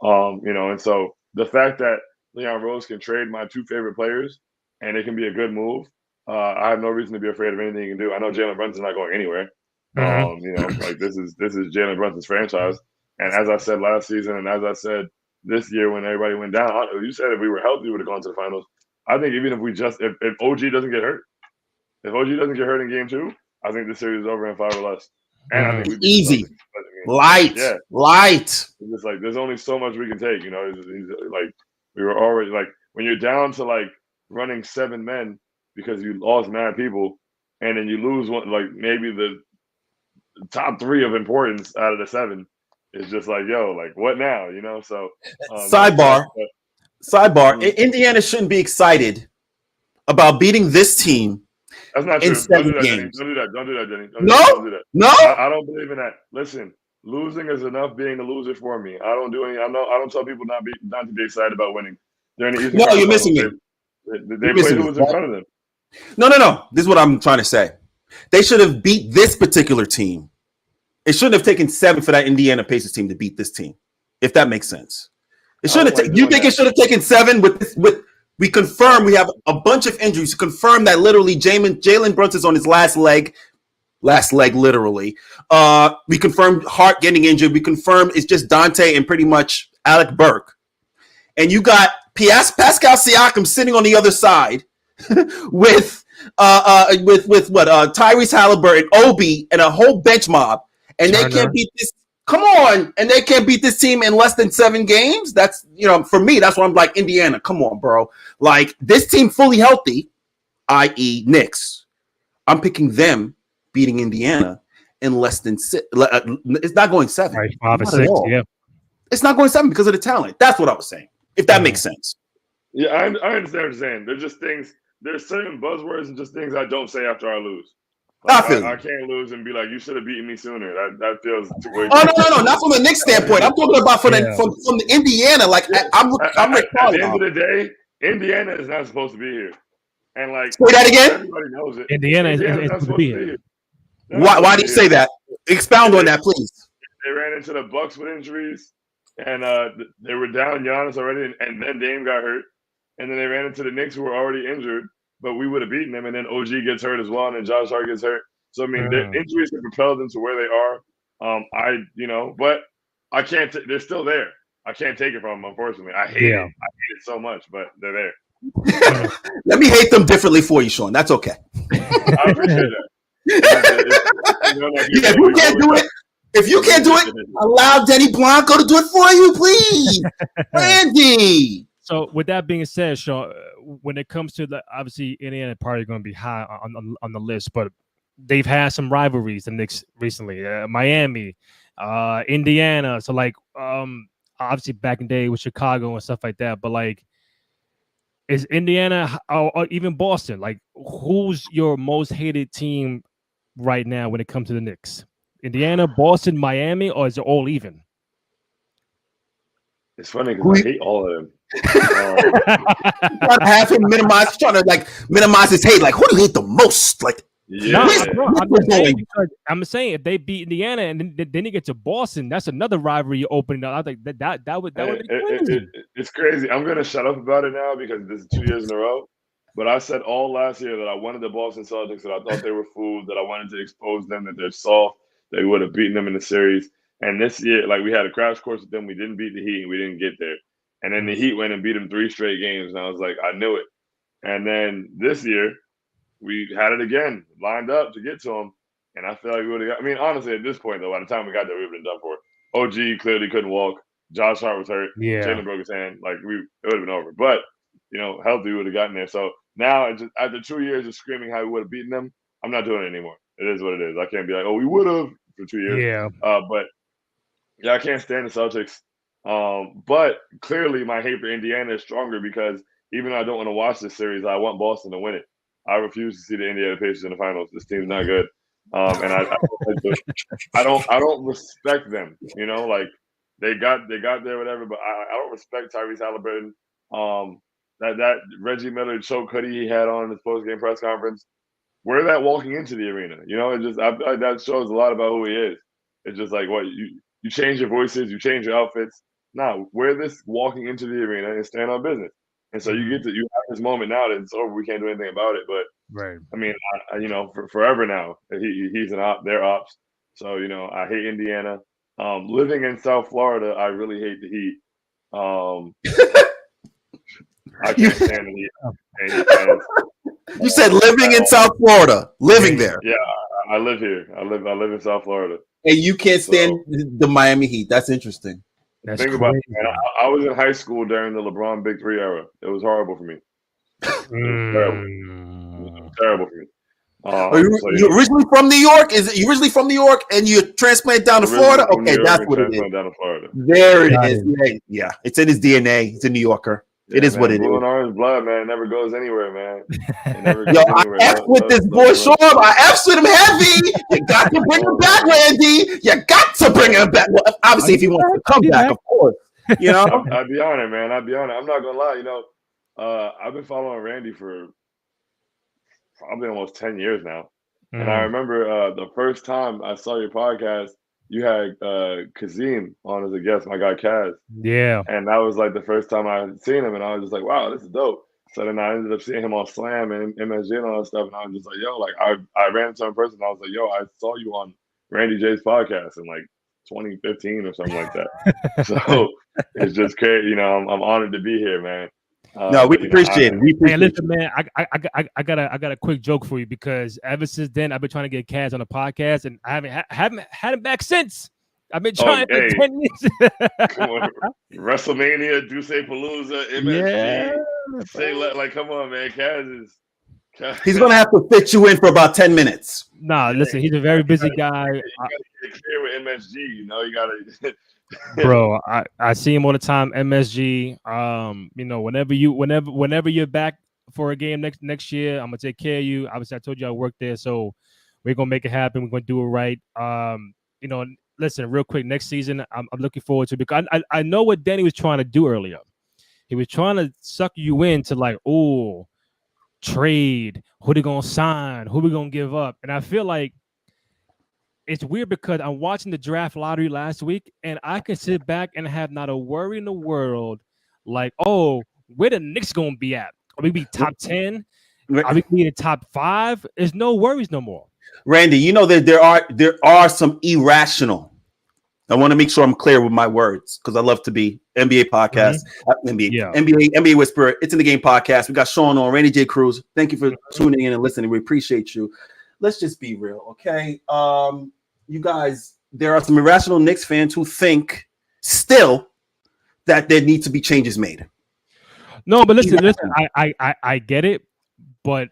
Speaker 3: You know, and so the fact that Leon Rose can trade my two favorite players, and it can be a good move. I have no reason to be afraid of anything he can do. I know Jalen Brunson's not going anywhere. You know, like this is Jalen Brunson's franchise. And as I said last season, and as I said this year when everybody went down, you said if we were healthy, we would have gone to the finals. I think even if we just if OG doesn't get hurt, if OG doesn't get hurt in game 2, I think the series is over in 5 or less. And I think we
Speaker 2: easy, light.
Speaker 3: It's just like there's only so much we can take. You know, it's like we were already like when you're down to like running 7 men because you lost mad people, and then you lose one, like maybe the top 3 of importance out of the 7 is just like, yo, like what now? You know, so
Speaker 2: sidebar. Indiana shouldn't be excited about beating this team.
Speaker 3: That's not true. Don't do that, Jenny. Don't do that. Don't do that, Jenny.
Speaker 2: Don't do that. No.
Speaker 3: I don't believe in that. Listen, losing is enough being a loser for me. I don't do any. I don't tell people not to be excited about winning. They're in the Eastern
Speaker 2: Conference. You're missing me.
Speaker 3: They play who was in front of them.
Speaker 2: No. This is what I'm trying to say. They should have beat this particular team. It shouldn't have taken 7 for that Indiana Pacers team to beat this team, if that makes sense. It shouldn't have. You think it should have taken 7 with we confirm we have a bunch of injuries to confirm that literally Jalen Brunson's on his last leg literally. We confirmed Hart getting injured. We confirmed it's just Dante and pretty much Alec Burke. And you got Pascal Siakam sitting on the other side with Tyrese Halliburton, Obi, and a whole bench mob. And Turner. They can't beat this. Come on, and they can't beat this team in less than 7 games. That's, you know, for me, that's why I'm like, Indiana, come on, bro. Like, this team fully healthy, i.e. Knicks. I'm picking them beating Indiana in less than 6. It's not going 7.
Speaker 1: Right, 5 or 6, yeah.
Speaker 2: It's not going 7 because of the talent. That's what I was saying, if that makes sense.
Speaker 3: Yeah, I understand what you're saying. There's just things, there's certain buzzwords and just things I don't say after I lose. Like, I can't lose and be like, you should have beaten me sooner. That feels too way.
Speaker 2: No, not from the Knicks standpoint. I'm talking about from the Indiana. Like, I'm
Speaker 3: at the end of the day, Indiana is not supposed to be here. And like,
Speaker 2: say that again.
Speaker 3: Everybody knows it.
Speaker 1: Indiana is not supposed to be here.
Speaker 2: Why do you say that? Expound on that, please.
Speaker 3: They ran into the Bucks with injuries, and they were down Giannis already, and then Dame got hurt, and then they ran into the Knicks who were already injured. But we would have beaten them, and then OG gets hurt as well, and then Josh Hart gets hurt. So I mean, their injuries have propelled them to where they are. But I can't. They're still there. I can't take it from them, unfortunately. I hate it. I hate it so much, but they're there.
Speaker 2: Let me hate them differently for you, Sean. That's okay.
Speaker 3: I appreciate that.
Speaker 2: If you can't do it, allow Denny Blanco to do it for you, please, Randy.
Speaker 1: So with that being said, Sean, when it comes to obviously Indiana probably going to be high on the list, but they've had some rivalries, the Knicks recently, Miami, Indiana. So like, obviously back in the day with Chicago and stuff like that. But like, is Indiana or even Boston, like, who's your most hated team right now when it comes to the Knicks? Indiana, Boston, Miami, or is it all even?
Speaker 3: It's funny because I hate all of them.
Speaker 2: Trying to have him trying to minimize his hate. Like, who do you hate the most? Like,
Speaker 1: I'm saying if they beat Indiana and then you get to Boston, that's another rivalry opening up. I think that would be crazy.
Speaker 3: It's crazy. I'm gonna shut up about it now because this is 2 years in a row. But I said all last year that I wanted the Boston Celtics, that I thought they were fools, that I wanted to expose them, that they're soft, that we would have beaten them in the series. And this year, like, we had a crash course with them. We didn't beat the Heat, and we didn't get there. And then the Heat went and beat them 3 straight games, and I was like, I knew it. And then this year, we had it again, lined up to get to them, and I feel like we would have got – I mean, honestly, at this point, though, by the time we got there, we would have been done for it. OG clearly couldn't walk. Josh Hart was hurt.
Speaker 1: Yeah.
Speaker 3: Jalen broke his hand. Like, it would have been over. But, you know, healthy, we would have gotten there. So now, after 2 years of screaming how we would have beaten them, I'm not doing it anymore. It is what it is. I can't be like, oh, we would have for 2 years.
Speaker 1: Yeah.
Speaker 3: But – yeah, I can't stand the Celtics. But clearly my hate for Indiana is stronger because even though I don't want to watch this series, I want Boston to win it. I refuse to see the Indiana Pacers in the finals. This team's not good. And I don't respect them. You know, like they got there, whatever. But I don't respect Tyrese Halliburton. That Reggie Miller choke hoodie he had on in his post game press conference. Wear that walking into the arena. You know, it just I feel like that shows a lot about who he is. It's just like what you change your voices, you change your outfits. Nah, wear this walking into the arena and stand on business. And so you have this moment now that it's over. We can't do anything about it. But
Speaker 1: Right.
Speaker 3: I mean, for forever now, he's an op. They're ops. So I hate Indiana. Living in South Florida, I really hate the Heat. I can't stand the Heat.
Speaker 2: You said living in South Florida, living there.
Speaker 3: Yeah, I live here. I live in South Florida.
Speaker 2: And you can't stand the Miami Heat. That's interesting.
Speaker 1: That's
Speaker 3: Think
Speaker 1: crazy.
Speaker 3: about it, man. I was in high school during the LeBron Big Three era. It was horrible for me. It was terrible for me.
Speaker 2: You're originally from New York? You originally from New York and you're transplanted down to Florida? Okay, that's what it is.
Speaker 3: Down to Florida.
Speaker 2: There it is. Yeah, it's in his DNA. He's a New Yorker.
Speaker 3: Yeah,
Speaker 2: it is
Speaker 3: man,
Speaker 2: what it
Speaker 3: blue
Speaker 2: is.
Speaker 3: and orange blood, man. It never goes anywhere, man. It never goes
Speaker 2: Yo,
Speaker 3: anywhere.
Speaker 2: I F with this boy Sean. I F with him heavy. You got to bring him back, Randy. You got to bring him back. Well, obviously, if he wants to come back, of course. You know,
Speaker 3: I'd be honored, man. I'd be honored. I'm not gonna lie. I've been following Randy for probably almost 10 years now, and I remember the first time I saw your podcast, you had Kazim on as a guest, my guy Kaz.
Speaker 1: Yeah.
Speaker 3: And that was like the first time I had seen him, and I was just like, wow, this is dope. So then I ended up seeing him on Slam and MSG and all that stuff, and I was just like, yo, like I ran into him in person, and I was like, yo, I saw you on Randy J's podcast in like 2015 or something like that. So it's just crazy, I'm honored to be here, man.
Speaker 2: No, we appreciate it. We appreciate
Speaker 1: it. Listen, man, I got a quick joke for you because ever since then I've been trying to get Kaz on the podcast and I haven't had him back since. I've been trying for 10 years.
Speaker 3: Come on. WrestleMania, Duce Palooza, MSG. Say like, come on, man. Kaz is.
Speaker 2: He's gonna have to fit you in for about 10 minutes.
Speaker 1: Nah, listen, he's a very busy guy.
Speaker 3: You gotta get clear with MSG. You gotta.
Speaker 1: Bro, I see him all the time. MSG. Whenever you're back for a game next year, I'm gonna take care of you. Obviously, I told you I work there, so we're gonna make it happen. We're gonna do it right. Listen, real quick, next season, I'm looking forward to it because I know what Denny was trying to do earlier. He was trying to suck you into like, oh, trade. Who they gonna sign? Who we gonna give up? And I feel like it's weird because I'm watching the draft lottery last week, and I can sit back and have not a worry in the world. Like, oh, where the Knicks gonna be at? Are we be top 10? Are we be in the top 5? There's no worries no more.
Speaker 2: Randy, that there are some irrational. I want to make sure I'm clear with my words because I love to be NBA podcast, NBA Whisperer. It's in the Game podcast. We got Sean on, Randy J. Cruz. Thank you for tuning in and listening. We appreciate you. Let's just be real, okay? You guys, there are some irrational Knicks fans who think still that there need to be changes made.
Speaker 1: No, but listen, I get it, but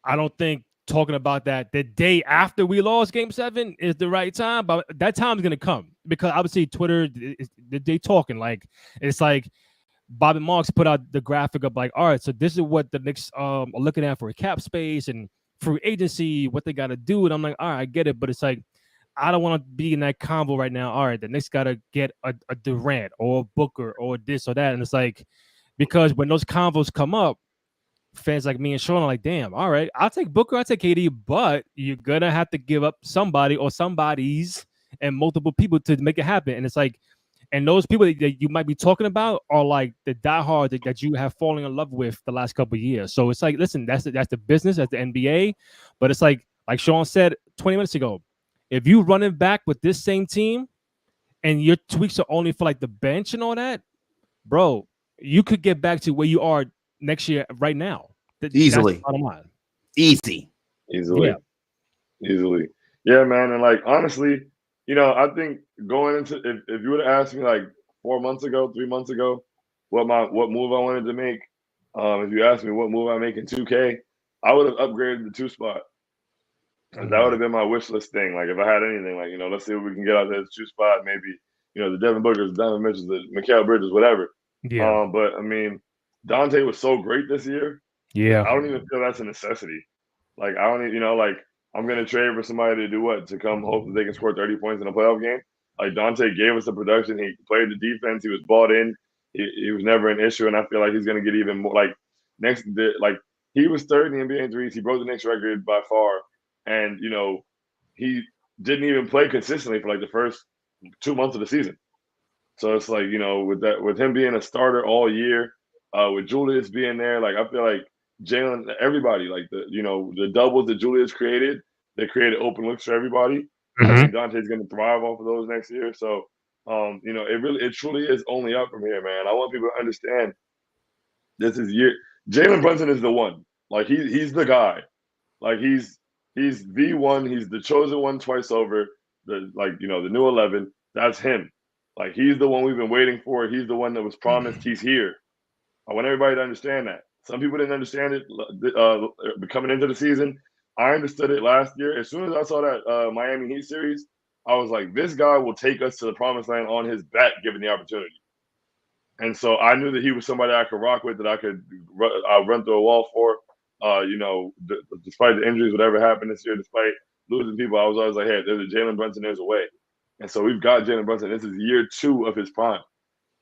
Speaker 1: I don't think talking about that the day after we lost Game 7 is the right time. But that time is gonna come because obviously Twitter, they talking like it's like Bob and Marks put out the graphic of like, all right, so this is what the Knicks are looking at for cap space and free agency, what they got to do. And I'm like, all right, I get it. But it's like, I don't want to be in that convo right now. All right, the Knicks got to get a Durant or a Booker or this or that. And it's like, because when those convos come up, fans like me and Sean are like, damn, all right, I'll take Booker, I'll take KD, but you're going to have to give up somebody or somebody's and multiple people to make it happen. And it's like, and those people that you might be talking about are like the diehard that you have fallen in love with the last couple of years. So it's like, listen, that's the business, that's the NBA. But it's like Sean said 20 minutes ago, if you running back with this same team and your tweaks are only for like the bench and all that, bro, you could get back to where you are next year right now.
Speaker 2: Easily. Easily.
Speaker 3: Yeah, man. And like, honestly, I think going into if you would have asked me like 3 months ago, what move I wanted to make, if you asked me what move I make in 2K, I would have upgraded the 2 spot. That would have been my wish list thing. Like if I had anything, like let's see what we can get out there. The 2 spot, maybe the Devin Bookers, the Donovan Mitchells, the Mikal Bridges, whatever.
Speaker 1: Yeah.
Speaker 3: But I mean, Dante was so great this year.
Speaker 1: Yeah.
Speaker 3: I don't even feel that's a necessity. Like I don't, like I'm going to trade for somebody to do what? To come hope that they can score 30 points in a playoff game? Like, Dante gave us the production. He played the defense. He was bought in. He was never an issue, and I feel like he's going to get even more. Like, he was third in the NBA in threes. He broke the Knicks record by far. And, he didn't even play consistently for, like, the first 2 months of the season. So it's like, with him being a starter all year, with Julius being there, like, I feel like Jalen, everybody, like, the doubles that Julius created, they created open looks for everybody.
Speaker 1: Mm-hmm.
Speaker 3: I think Dante's going to thrive off of those next year. So, it truly is only up from here, man. I want people to understand this is year. Jalen Brunson is the one. Like, he's the guy. Like, he's the one. He's the chosen one twice over. The new 11. That's him. Like, he's the one we've been waiting for. He's the one that was promised. He's here. I want everybody to understand that. Some people didn't understand it coming into the season. I understood it last year. As soon as I saw that Miami Heat series, I was like, this guy will take us to the promised land on his back, given the opportunity. And so I knew that he was somebody I could rock with, that I could run through a wall for. Despite the injuries, whatever happened this year, despite losing people, I was always like, hey, there's a Jalen Brunson, there's a way. And so we've got Jalen Brunson. This is year 2 of his prime.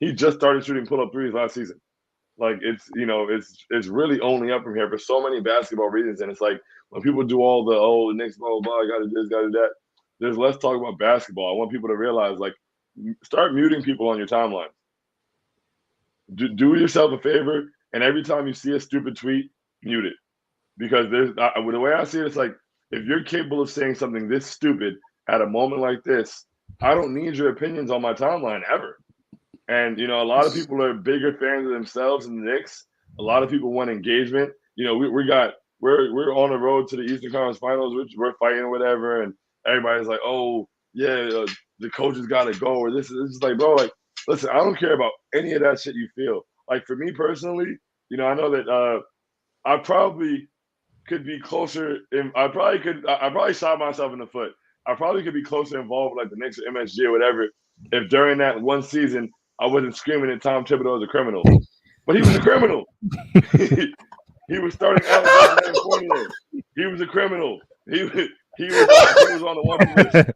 Speaker 3: He just started shooting pull-up threes last season. Like, it's really only up from here for so many basketball reasons. And it's like, when people do all the Knicks, blah, blah, blah, got to do this, got to do that, there's less talk about basketball. I want people to realize, like, start muting people on your timeline. Do yourself a favor, and every time you see a stupid tweet, mute it. Because the way I see it, it's like, if you're capable of saying something this stupid at a moment like this, I don't need your opinions on my timeline ever. And, a lot of people are bigger fans of themselves than the Knicks. A lot of people want engagement. We're on the road to the Eastern Conference Finals, which we're fighting or whatever, and everybody's like, oh, yeah, the coaches got to go, or this is just like, bro, like, listen, I don't care about any of that shit you feel. Like, for me personally, I know that I probably could be closer. I probably shot myself in the foot. I probably could be closer involved with, like, the Knicks or MSG or whatever, if during that one season I wasn't screaming at Tom Thibodeau as a criminal. But he was a criminal. He was starting Alex and Fournier. He was a criminal. He was on the one list.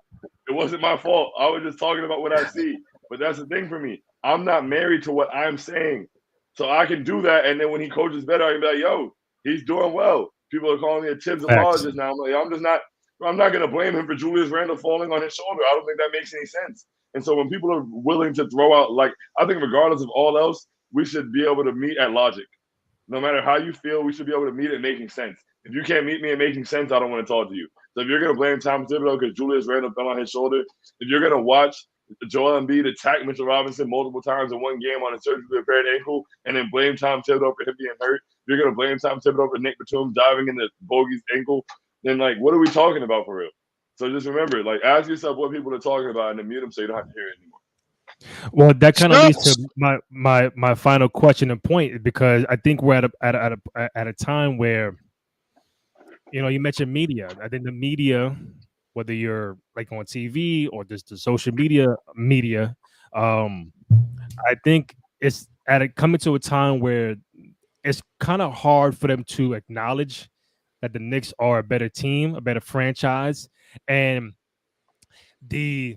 Speaker 3: It wasn't my fault. I was just talking about what I see. But that's the thing for me. I'm not married to what I'm saying. So I can do that, and then when he coaches better, I can be like, yo, he's doing well. People are calling me a Tibbs apologist now. I'm like, I'm not going to blame him for Julius Randle falling on his shoulder. I don't think that makes any sense. And so when people are willing to throw out, like, I think regardless of all else, we should be able to meet at logic. No matter how you feel, we should be able to meet at making sense. If you can't meet me at making sense, I don't want to talk to you. So if you're going to blame Tom Thibodeau because Julius Randle fell on his shoulder, if you're going to watch Joel Embiid attack Mitchell Robinson multiple times in one game on a surgically repaired ankle and then blame Tom Thibodeau for him being hurt, if you're going to blame Tom Thibodeau for Nick Batum diving into Bogey's ankle, then, like, what are we talking about for real? So just remember, like, ask yourself what people are talking about and then mute them so you don't have to hear it anymore.
Speaker 1: Well, that kind of leads to my final question and point, because I think we're at a time where, you mentioned media. I think the media, whether you're like on TV or just the social media, I think it's coming to a time where it's kind of hard for them to acknowledge that the Knicks are a better team, a better franchise, and the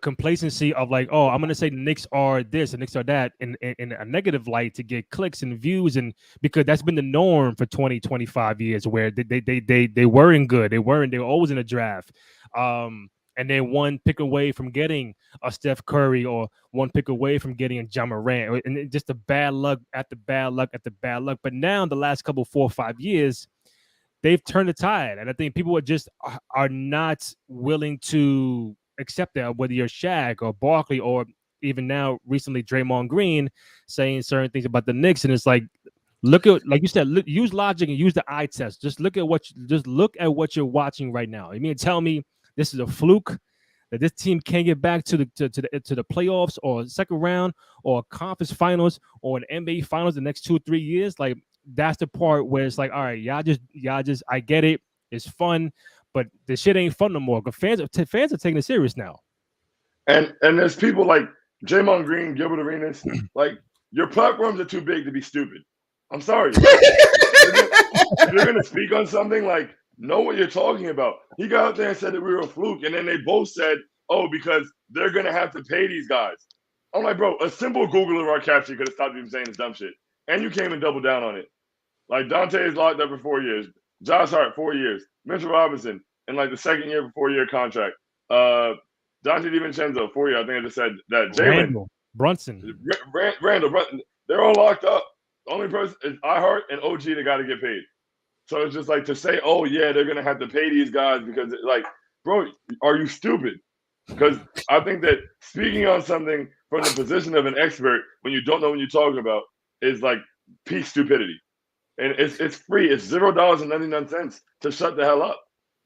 Speaker 1: complacency of, like, oh, I'm going to say the Knicks are this, the Knicks are that, in a negative light to get clicks and views, and because that's been the norm for 20, 25 years, where they weren't good, they were always in a draft, and then one pick away from getting a Steph Curry, or one pick away from getting a Ja Morant, and just the bad luck after bad luck after bad luck. But now, the last couple 4 or 5 years, they've turned the tide, and I think people are not willing to accept that, whether you're Shaq or Barkley, or even now recently Draymond Green saying certain things about the Knicks. And it's like, look at, like you said, use logic and use the eye test. Just look at what you're watching right now. You mean tell me this is a fluke, that this team can't get back to the playoffs or second round or conference finals or an NBA finals the next 2 or 3 years? Like, that's the part where it's like, all right, y'all just I get it, it's fun, but the shit ain't fun no more. Because fans are taking it serious now.
Speaker 3: And there's people like Draymond Green, Gilbert Arenas, like, your platforms are too big to be stupid. I'm sorry. If you're gonna speak on something, like, know what you're talking about. He got out there and said that we were a fluke, and then they both said, "Oh, because they're gonna have to pay these guys." I'm like, bro, a simple Google of our caption could have stopped you from saying this dumb shit, and you came and doubled down on it. Like Dante is locked up for 4 years. Josh Hart 4 years. Mitchell Robinson in like the second year of a 4-year contract. Dante DiVincenzo 4 years. I think I just said that. Jalen
Speaker 1: Brunson,
Speaker 3: Randall Brunson. They're all locked up. The only person is iHeart and OG that got to get paid. So it's just like to say, oh yeah, they're gonna have to pay these guys because like, bro, are you stupid? Because I think that speaking on something from the position of an expert when you don't know what you're talking about is like peak stupidity. And it's free. It's $0.99 to shut the hell up,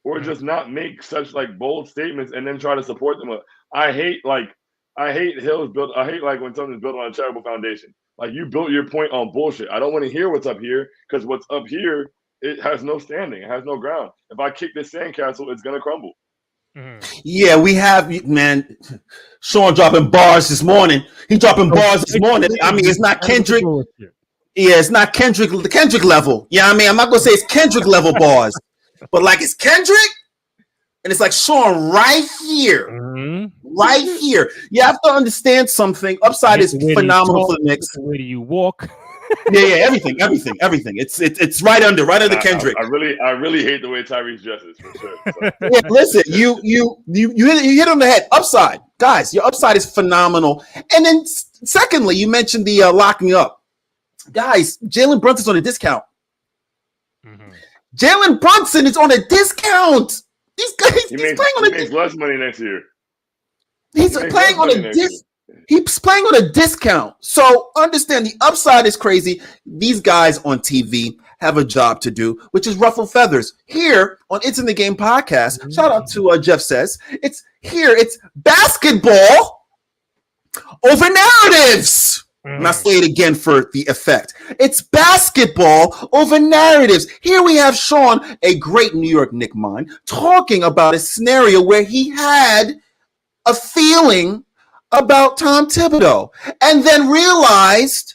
Speaker 3: or just not make such like bold statements and then try to support them. I hate hills built. I hate like when something's built on a terrible foundation. Like you built your point on bullshit. I don't want to hear what's up here because what's up here it has no standing. It has no ground. If I kick this sandcastle, it's gonna crumble.
Speaker 2: Yeah, we have, man. Sean dropping bars this morning. He dropping bars this morning. I mean, it's not Kendrick. Yeah, it's not Kendrick. The Kendrick level. Yeah, I mean, I'm not gonna say it's Kendrick level bars, but like it's Kendrick, and it's like Sean right here, right here. You have to understand something. Upside is phenomenal for the Knicks.
Speaker 1: Where do you walk?
Speaker 2: Yeah, everything. It's right under Kendrick.
Speaker 3: I really hate the way Tyrese dresses for sure. So.
Speaker 2: Yeah, listen, you hit on the head. Upside, guys, your upside is phenomenal. And then secondly, you mentioned the locking up, guys. Jalen Brunson's on a discount. Jalen Brunson is on a discount. He's playing on
Speaker 3: makes less money next year.
Speaker 2: He's playing on a discount. He's playing on a discount. So understand the upside is crazy. These guys on TV have a job to do, which is ruffle feathers. Here on It's in the Game podcast, shout out to Jeff Says. It's basketball over narratives. And I'll say it again for the effect. It's basketball over narratives. Here we have Sean, a great New York Knicks mind, talking about a scenario where he had a feeling about Tom Thibodeau and then realized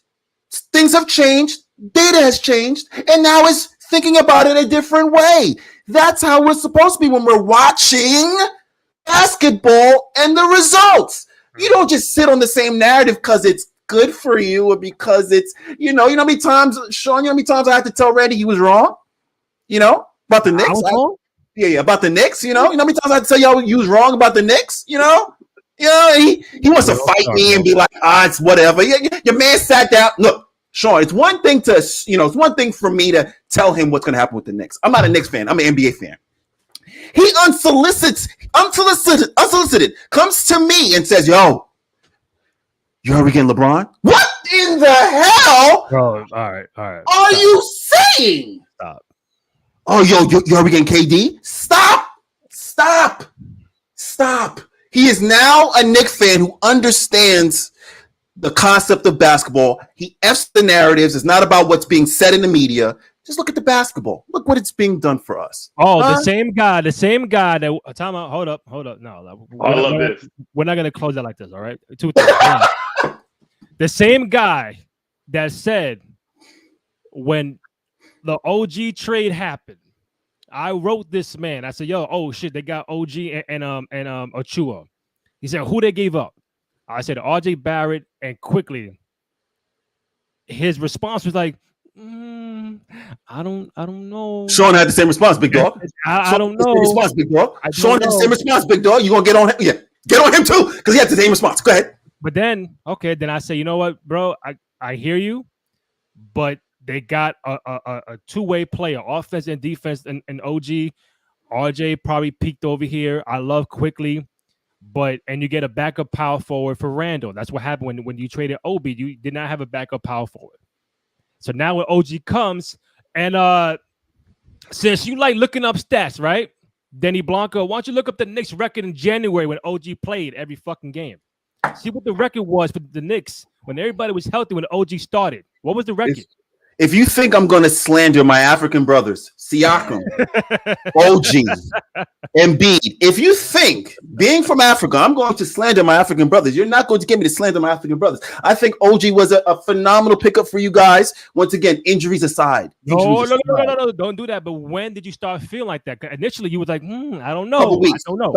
Speaker 2: things have changed, data has changed, and now is thinking about it a different way. That's how we're supposed to be when we're watching basketball and the results. You don't just sit on the same narrative because it's good for you or because it's, you know how many times, Sean, how many times I had to tell Randy he was wrong, about the Knicks. About the Knicks, how many times I had to tell y'all you was wrong about the Knicks, he wants to fight me and be like, it's whatever. Your man sat down. Look, Sean, it's one thing it's one thing for me to tell him what's going to happen with the Knicks. I'm not a Knicks fan. I'm an NBA fan. He unsolicited, comes to me and says, yo, you heard we getting LeBron? What in the hell
Speaker 1: all right.
Speaker 2: Are you saying?
Speaker 1: Stop.
Speaker 2: Oh, you heard we getting KD? Stop. He is now a Knicks fan who understands the concept of basketball. He F's the narratives. It's not about what's being said in the media. Just look at the basketball. Look what it's being done for us.
Speaker 1: The same guy that time out. Hold up. No,
Speaker 3: I love this.
Speaker 1: We're not gonna close it like this, all right? 2 things. The same guy that said when the OG trade happened, I wrote this man. I said, "Yo, oh shit, they got OG and Achua." He said, "Who they gave up?" I said, "RJ Barrett and quickly." His response was like, "I don't know."
Speaker 2: Sean had the same response, big dog.
Speaker 1: I don't know.
Speaker 2: Response, big dog. Sean had the same response, big dog. You gonna get on him? Yeah, get on him too, because he had the same response. Go ahead.
Speaker 1: But then I say, you know what, bro? I hear you, but they got a two-way player, offense and defense, and OG. RJ probably peaked over here. I love quickly, and you get a backup power forward for Randall. That's what happened when you traded Obi. You did not have a backup power forward. So now when OG comes, and since you like looking up stats, right? Denny Blanco, why don't you look up the Knicks record in January when OG played every fucking game? See what the record was for the Knicks when everybody was healthy when OG started. What was the record?
Speaker 2: If you think I'm going to slander my African brothers, Siakam, OG, Embiid, if you think being from Africa, I'm going to slander my African brothers, you're not going to get me to slander my African brothers. I think OG was a phenomenal pickup for you guys. Once again, injuries aside.
Speaker 1: No, don't do that. But when did you start feeling like that? Initially, you was like, I don't know.
Speaker 2: Couple weeks.
Speaker 1: I don't know.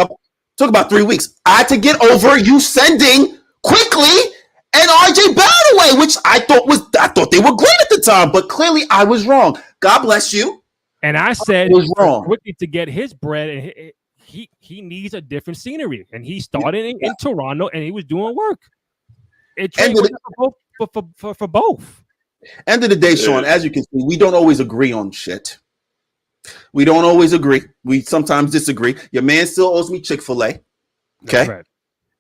Speaker 2: Took about 3 weeks. I had to get over you sending quickly and RJ Barrett away, which I thought they were great at the time, but clearly I was wrong. God bless you.
Speaker 1: And I said
Speaker 2: was wrong
Speaker 1: quickly to get his bread, and he needs a different scenery. And he started in Toronto, and he was doing work. It for both.
Speaker 2: End of the day, Sean, as you can see, we don't always agree on shit. We don't always agree. We sometimes disagree. Your man still owes me Chick-fil-A. Okay. Right.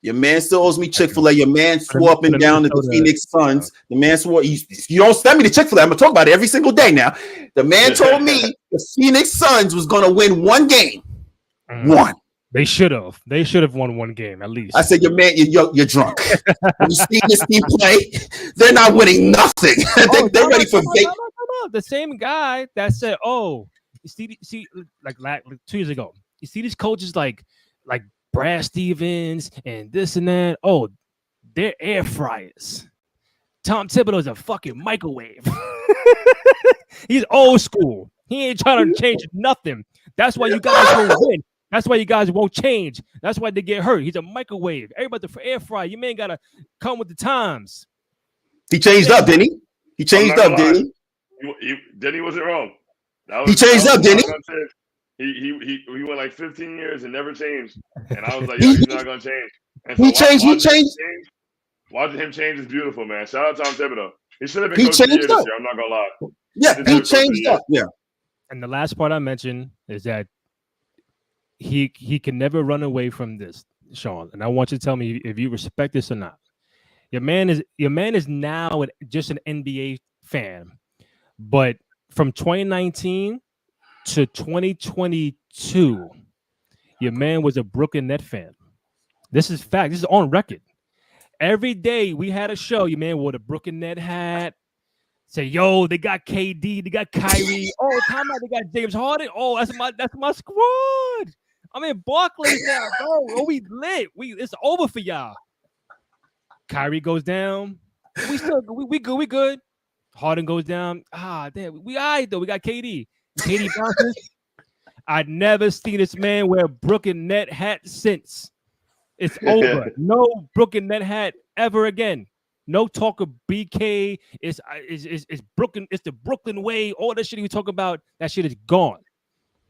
Speaker 2: Your man still owes me Chick-fil-A. Your man swore up and down to the Phoenix Suns. The man swore, you don't send me to Chick-fil-A. I'm going to talk about it every single day now. The man told me the Phoenix Suns was going to win one game. One.
Speaker 1: They should have. They should have won one game at least.
Speaker 2: I said, your man, you're drunk. When you see this team play, they're not winning nothing. They're ready for
Speaker 1: the same guy that said, "Oh, you see, like 2 years ago, you see these coaches like Brad Stevens and this and that. Oh, they're air fryers. Tom Thibodeau is a fucking microwave. He's old school. He ain't trying to change nothing. That's why you guys won't win. That's why you guys won't change. That's why they get hurt. He's a microwave. Everybody for air fry. You man gotta come with the times."
Speaker 2: He changed up, didn't he? He changed up, didn't
Speaker 3: he? Denny wasn't wrong.
Speaker 2: He changed up, didn't
Speaker 3: he? He went like 15 years and never changed. And I was like, yo, he's not gonna change. And so
Speaker 2: he changed.
Speaker 3: Watching him change is beautiful, man. Shout out Tom Thibodeau. He should have been coach of the year this year. I'm not gonna lie.
Speaker 2: Yeah, he changed up. Yeah.
Speaker 1: And the last part I mentioned is that he can never run away from this, Sean. And I want you to tell me if you respect this or not. Your man is now just an NBA fan, but from 2019 to 2022, your man was a Brooklyn Net fan. This is fact. This is on record. Every day we had a show, your man wore the Brooklyn Net hat. Say, yo, they got KD, they got Kyrie. Oh, time out, they got James Harden. Oh, that's my squad. I'm in Barclays now, bro. Oh, we lit. It's over for y'all. Kyrie goes down. We good. Harden goes down. Damn, we all right though. We got KD. KD bounces. I'd never seen this man wear a Brooklyn Net hat since. It's over. No Brooklyn Net hat ever again. No talk of BK. It's Brooklyn. It's the Brooklyn way. All that shit we talk about, that shit is gone.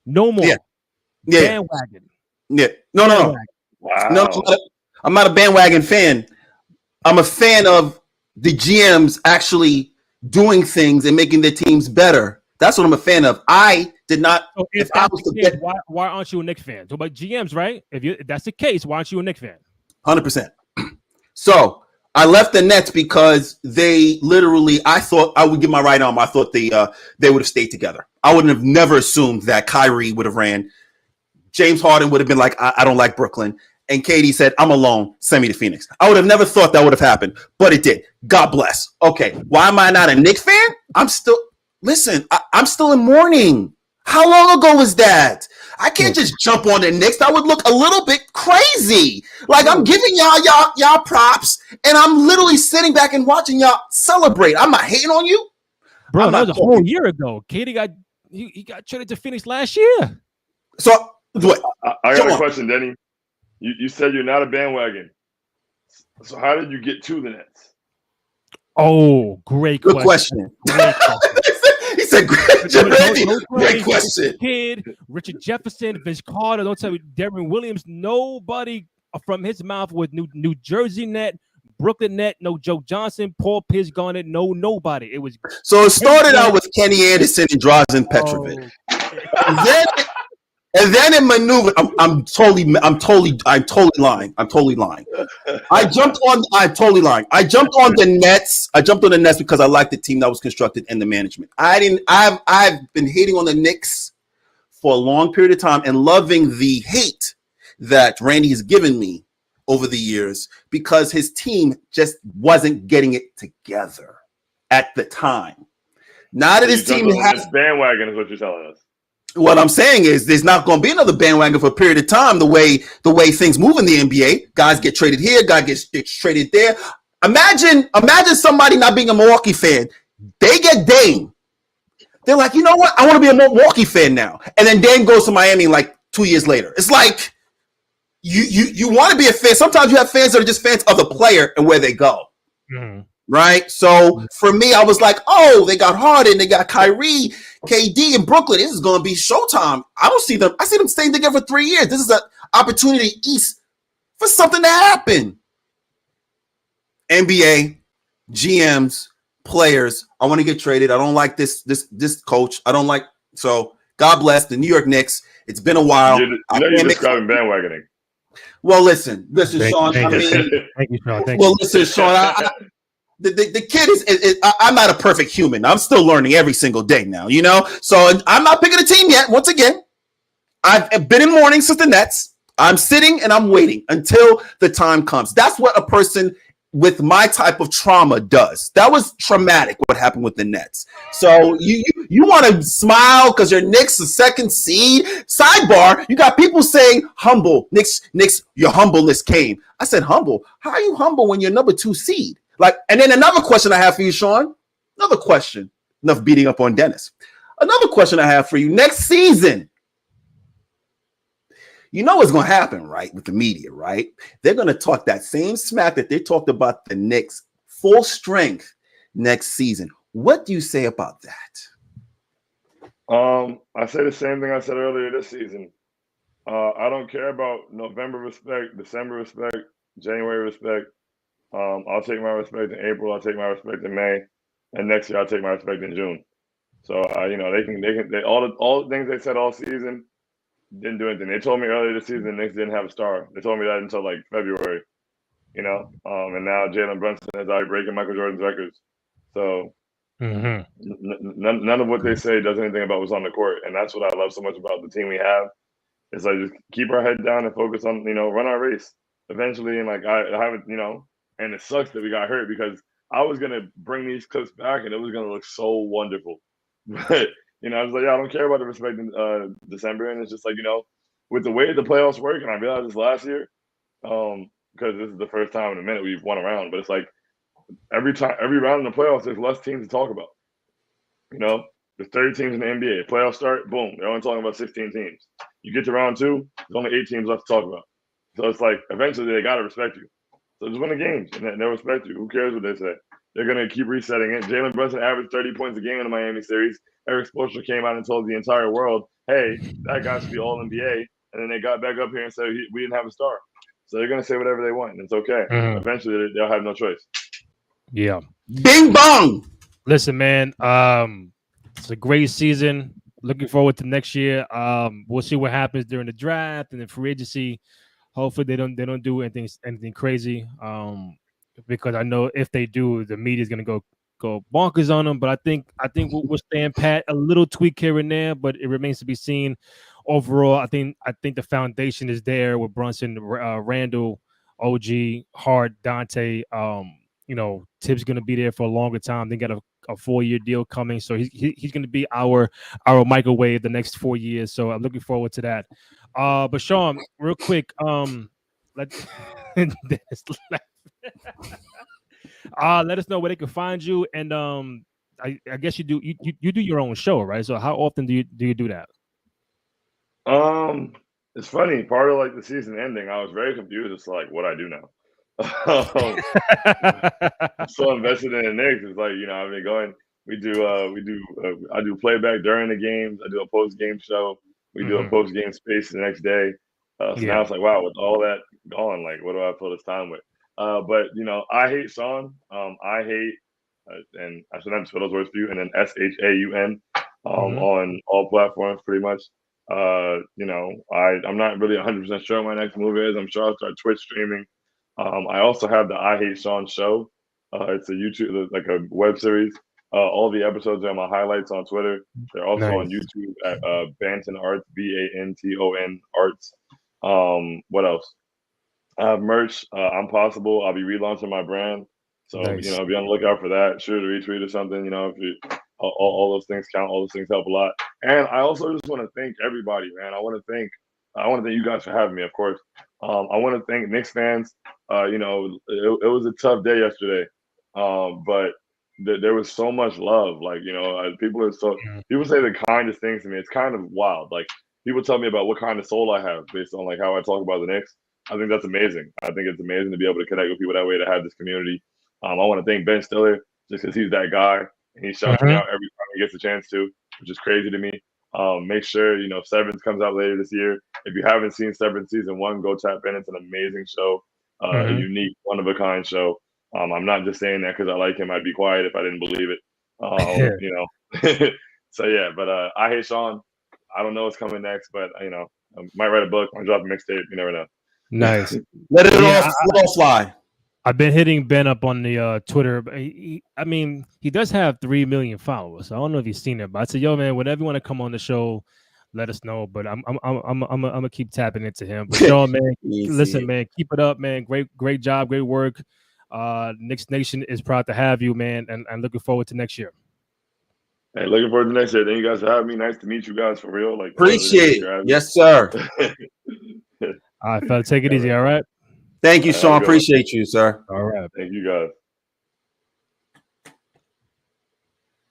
Speaker 1: No more.
Speaker 2: Yeah.
Speaker 1: Bandwagon.
Speaker 2: Yeah. No.
Speaker 3: Wow.
Speaker 2: No, I'm not a bandwagon fan. I'm a fan of the GMs actually doing things and making their teams better. That's what I'm a fan of. I did not.
Speaker 1: So if I was to get, why aren't you a Knicks fan? So, about GMs, right? If that's the case, why aren't you a Knicks fan?
Speaker 2: 100%. So I left the Nets because they literally. I thought I would give my right arm. I thought they would have stayed together. I wouldn't have never assumed that Kyrie would have ran. James Harden would have been like, I don't like Brooklyn. And Katie said, I'm alone. Send me to Phoenix. I would have never thought that would have happened, but it did. God bless. Okay. Why am I not a Knicks fan? I'm still in mourning. How long ago was that? I can't just jump on the Knicks. That would look a little bit crazy. Like I'm giving y'all props, and I'm literally sitting back and watching y'all celebrate. I'm not hating on you.
Speaker 1: Bro, that was a whole year ago. Katie got traded to Phoenix last year.
Speaker 2: So what?
Speaker 3: I got a question, Denny. You said you're not a bandwagon. So how did you get to the Nets?
Speaker 1: Oh, great question.
Speaker 2: He said, great question.
Speaker 1: Kid, Richard Jefferson, Vince Carter. Don't tell me Darren Williams. Nobody from his mouth was New Jersey Net, Brooklyn Net. No Joe Johnson, Paul Pierce Garnett. No, nobody. It was.
Speaker 2: So it started out with Kenny Anderson and Drazen Petrovic. And then in maneuver, I'm totally lying. I'm totally lying. I'm totally lying. I jumped on the Nets. I jumped on the Nets because I liked the team that was constructed and the management. I've been hating on the Knicks for a long period of time and loving the hate that Randy has given me over the years because his team just wasn't getting it together at the time. Now that this team has
Speaker 3: this bandwagon is what you're telling us.
Speaker 2: What I'm saying is there's not going to be another bandwagon for a period of time. The way things move in the NBA, guys get traded here, guys get traded there. Imagine somebody not being a Milwaukee fan. They get Dame. They're like, you know what? I want to be a Milwaukee fan now. And then Dame goes to Miami like 2 years later. It's like you want to be a fan. Sometimes you have fans that are just fans of the player and where they go. Mm-hmm. Right? So for me, I was like, oh, they got Harden, they got Kyrie, KD in Brooklyn. This is going to be showtime. I see them staying together for 3 years. This is an opportunity East for something to happen. NBA, GMs, players, I want to get traded. I don't like this coach. I don't like, so God bless the New York Knicks. It's been a while.
Speaker 3: You're describing bandwagoning.
Speaker 2: Well, listen, Sean.
Speaker 1: Thank you, Sean.
Speaker 2: Well, listen, Sean. The kid is I'm not a perfect human. I'm still learning every single day now, you know? So I'm not picking a team yet. Once again, I've been in mourning since the Nets. I'm sitting and I'm waiting until the time comes. That's what a person with my type of trauma does. That was traumatic what happened with the Nets. So you want to smile because your Knicks the second seed. Sidebar, you got people saying humble. Knicks, your humbleness came. I said humble. How are you humble when you're number 2 seed? Like, and then another question I have for you, Sean. Another question. Enough beating up on Dennis. Another question I have for you. Next season, you know what's going to happen, right? With the media, right? They're going to talk that same smack that they talked about the Knicks full strength next season. What do you say about that?
Speaker 3: I say the same thing I said earlier this season. I don't care about November respect, December respect, January respect. I'll take my respect in April. I'll take my respect in May, and next year I'll take my respect in June. So they all the things they said all season didn't do anything. They told me earlier this season the Knicks didn't have a star. They told me that until like February, you know. And now Jalen Brunson is already breaking Michael Jordan's records. So none of what they say does anything about what's on the court, and that's what I love so much about the team we have. It's like just keep our head down and focus on run our race eventually. And like I haven't and it sucks that we got hurt because I was gonna bring these clips back and it was gonna look so wonderful. But I was like, I don't care about the respect in December, and it's just like with the way the playoffs work, and I realized this last year, because this is the first time in a minute we've won a round, but it's like every round in the playoffs, there's less teams to talk about. There's 30 teams in the NBA. Playoffs start, boom, they're only talking about 16 teams. You get to round 2, there's only 8 teams left to talk about. So it's like eventually they gotta respect you. So just win the games and they'll respect you. Who cares what they say? They're going to keep resetting it. Jalen Brunson averaged 30 points a game in the Miami series. Eric Spoelstra came out and told the entire world, hey, that guy should be All-NBA. And then they got back up here and said, we didn't have a star. So they're going to say whatever they want, and it's okay. Eventually, they'll have no choice.
Speaker 1: Yeah.
Speaker 2: Bing bong.
Speaker 1: Listen, man, it's a great season. Looking forward to next year. We'll see what happens during the draft and the free agency. Hopefully they don't do anything crazy. Because I know if they do, the media is gonna go bonkers on them. But I think we'll stand pat. A little tweak here and there, but it remains to be seen. Overall, I think the foundation is there with Brunson, Randall, OG, Hart, Dante. Tibbs gonna be there for a longer time. They got a 4-year deal coming, so he's gonna be our microwave the next 4 years. So I'm looking forward to that. But Sean, real quick, let us know where they can find you, and I guess you do your own show, right? So how often do you do that?
Speaker 3: It's funny. Part of like the season ending, I was very confused as to like what I do now. I'm so invested in the Knicks. It's like I've been going. I do playback during the games. I do a post game show. We do a post game space the next day. Now it's like, wow, with all that gone, like, what do I fill this time with? But I hate Sean. I hate, and I should have to spell those words for you. And then SHAUN on all platforms, pretty much. I'm not really 100% sure what my next move is. I'm sure I'll start Twitch streaming. I also have the I Hate Sean show. It's a YouTube, like a web series. All the episodes are my highlights on Twitter. They're also on YouTube at Banton Arts, BANTON Arts. What else? I have merch. I'm Possible. I'll be relaunching my brand. So, be on the lookout for that. Sure to retweet or something. all those things count. All those things help a lot. And I also just want to thank everybody, man. I want to thank you guys for having me, of course. I want to thank Knicks fans. You know, it was a tough day yesterday, but there was so much love. Like, you know, people say the kindest things to me. It's kind of wild. Like, people tell me about what kind of soul I have based on like how I talk about the Knicks. I think that's amazing. I think it's amazing to be able to connect with people that way, to have this community. I want to thank Ben Stiller just because he's that guy, and he shouts me out every time he gets a chance to, which is crazy to me. Make sure, you know, Severance comes out later this year. If you haven't seen Severance season 1, go tap in. It's an amazing show, a unique, one of a kind show. I'm not just saying that because I like him. I'd be quiet if I didn't believe it. You know, so yeah. But I hate Sean. I don't know what's coming next, but you know, I might write a book. I might drop a mixtape. You never know.
Speaker 1: Nice.
Speaker 2: Let it all fly.
Speaker 1: I've been hitting Ben up on the Twitter. But I mean, he does have 3 million followers. I don't know if you've seen it, but I said, "Yo, man, whenever you want to come on the show, let us know." But I'm gonna keep tapping into him. But Sean, man, listen, man, keep it up, man. Great job, great work. Knicks Nation is proud to have you, man, and looking forward to next year.
Speaker 3: Hey, looking forward to next year. Thank you guys for having me. Nice to meet you guys for real. Like,
Speaker 2: appreciate it. Yes, sir.
Speaker 1: All right, fella, take it easy. All right.
Speaker 2: Thank you, Sean. Appreciate you, sir.
Speaker 1: All right.
Speaker 3: Thank you, guys.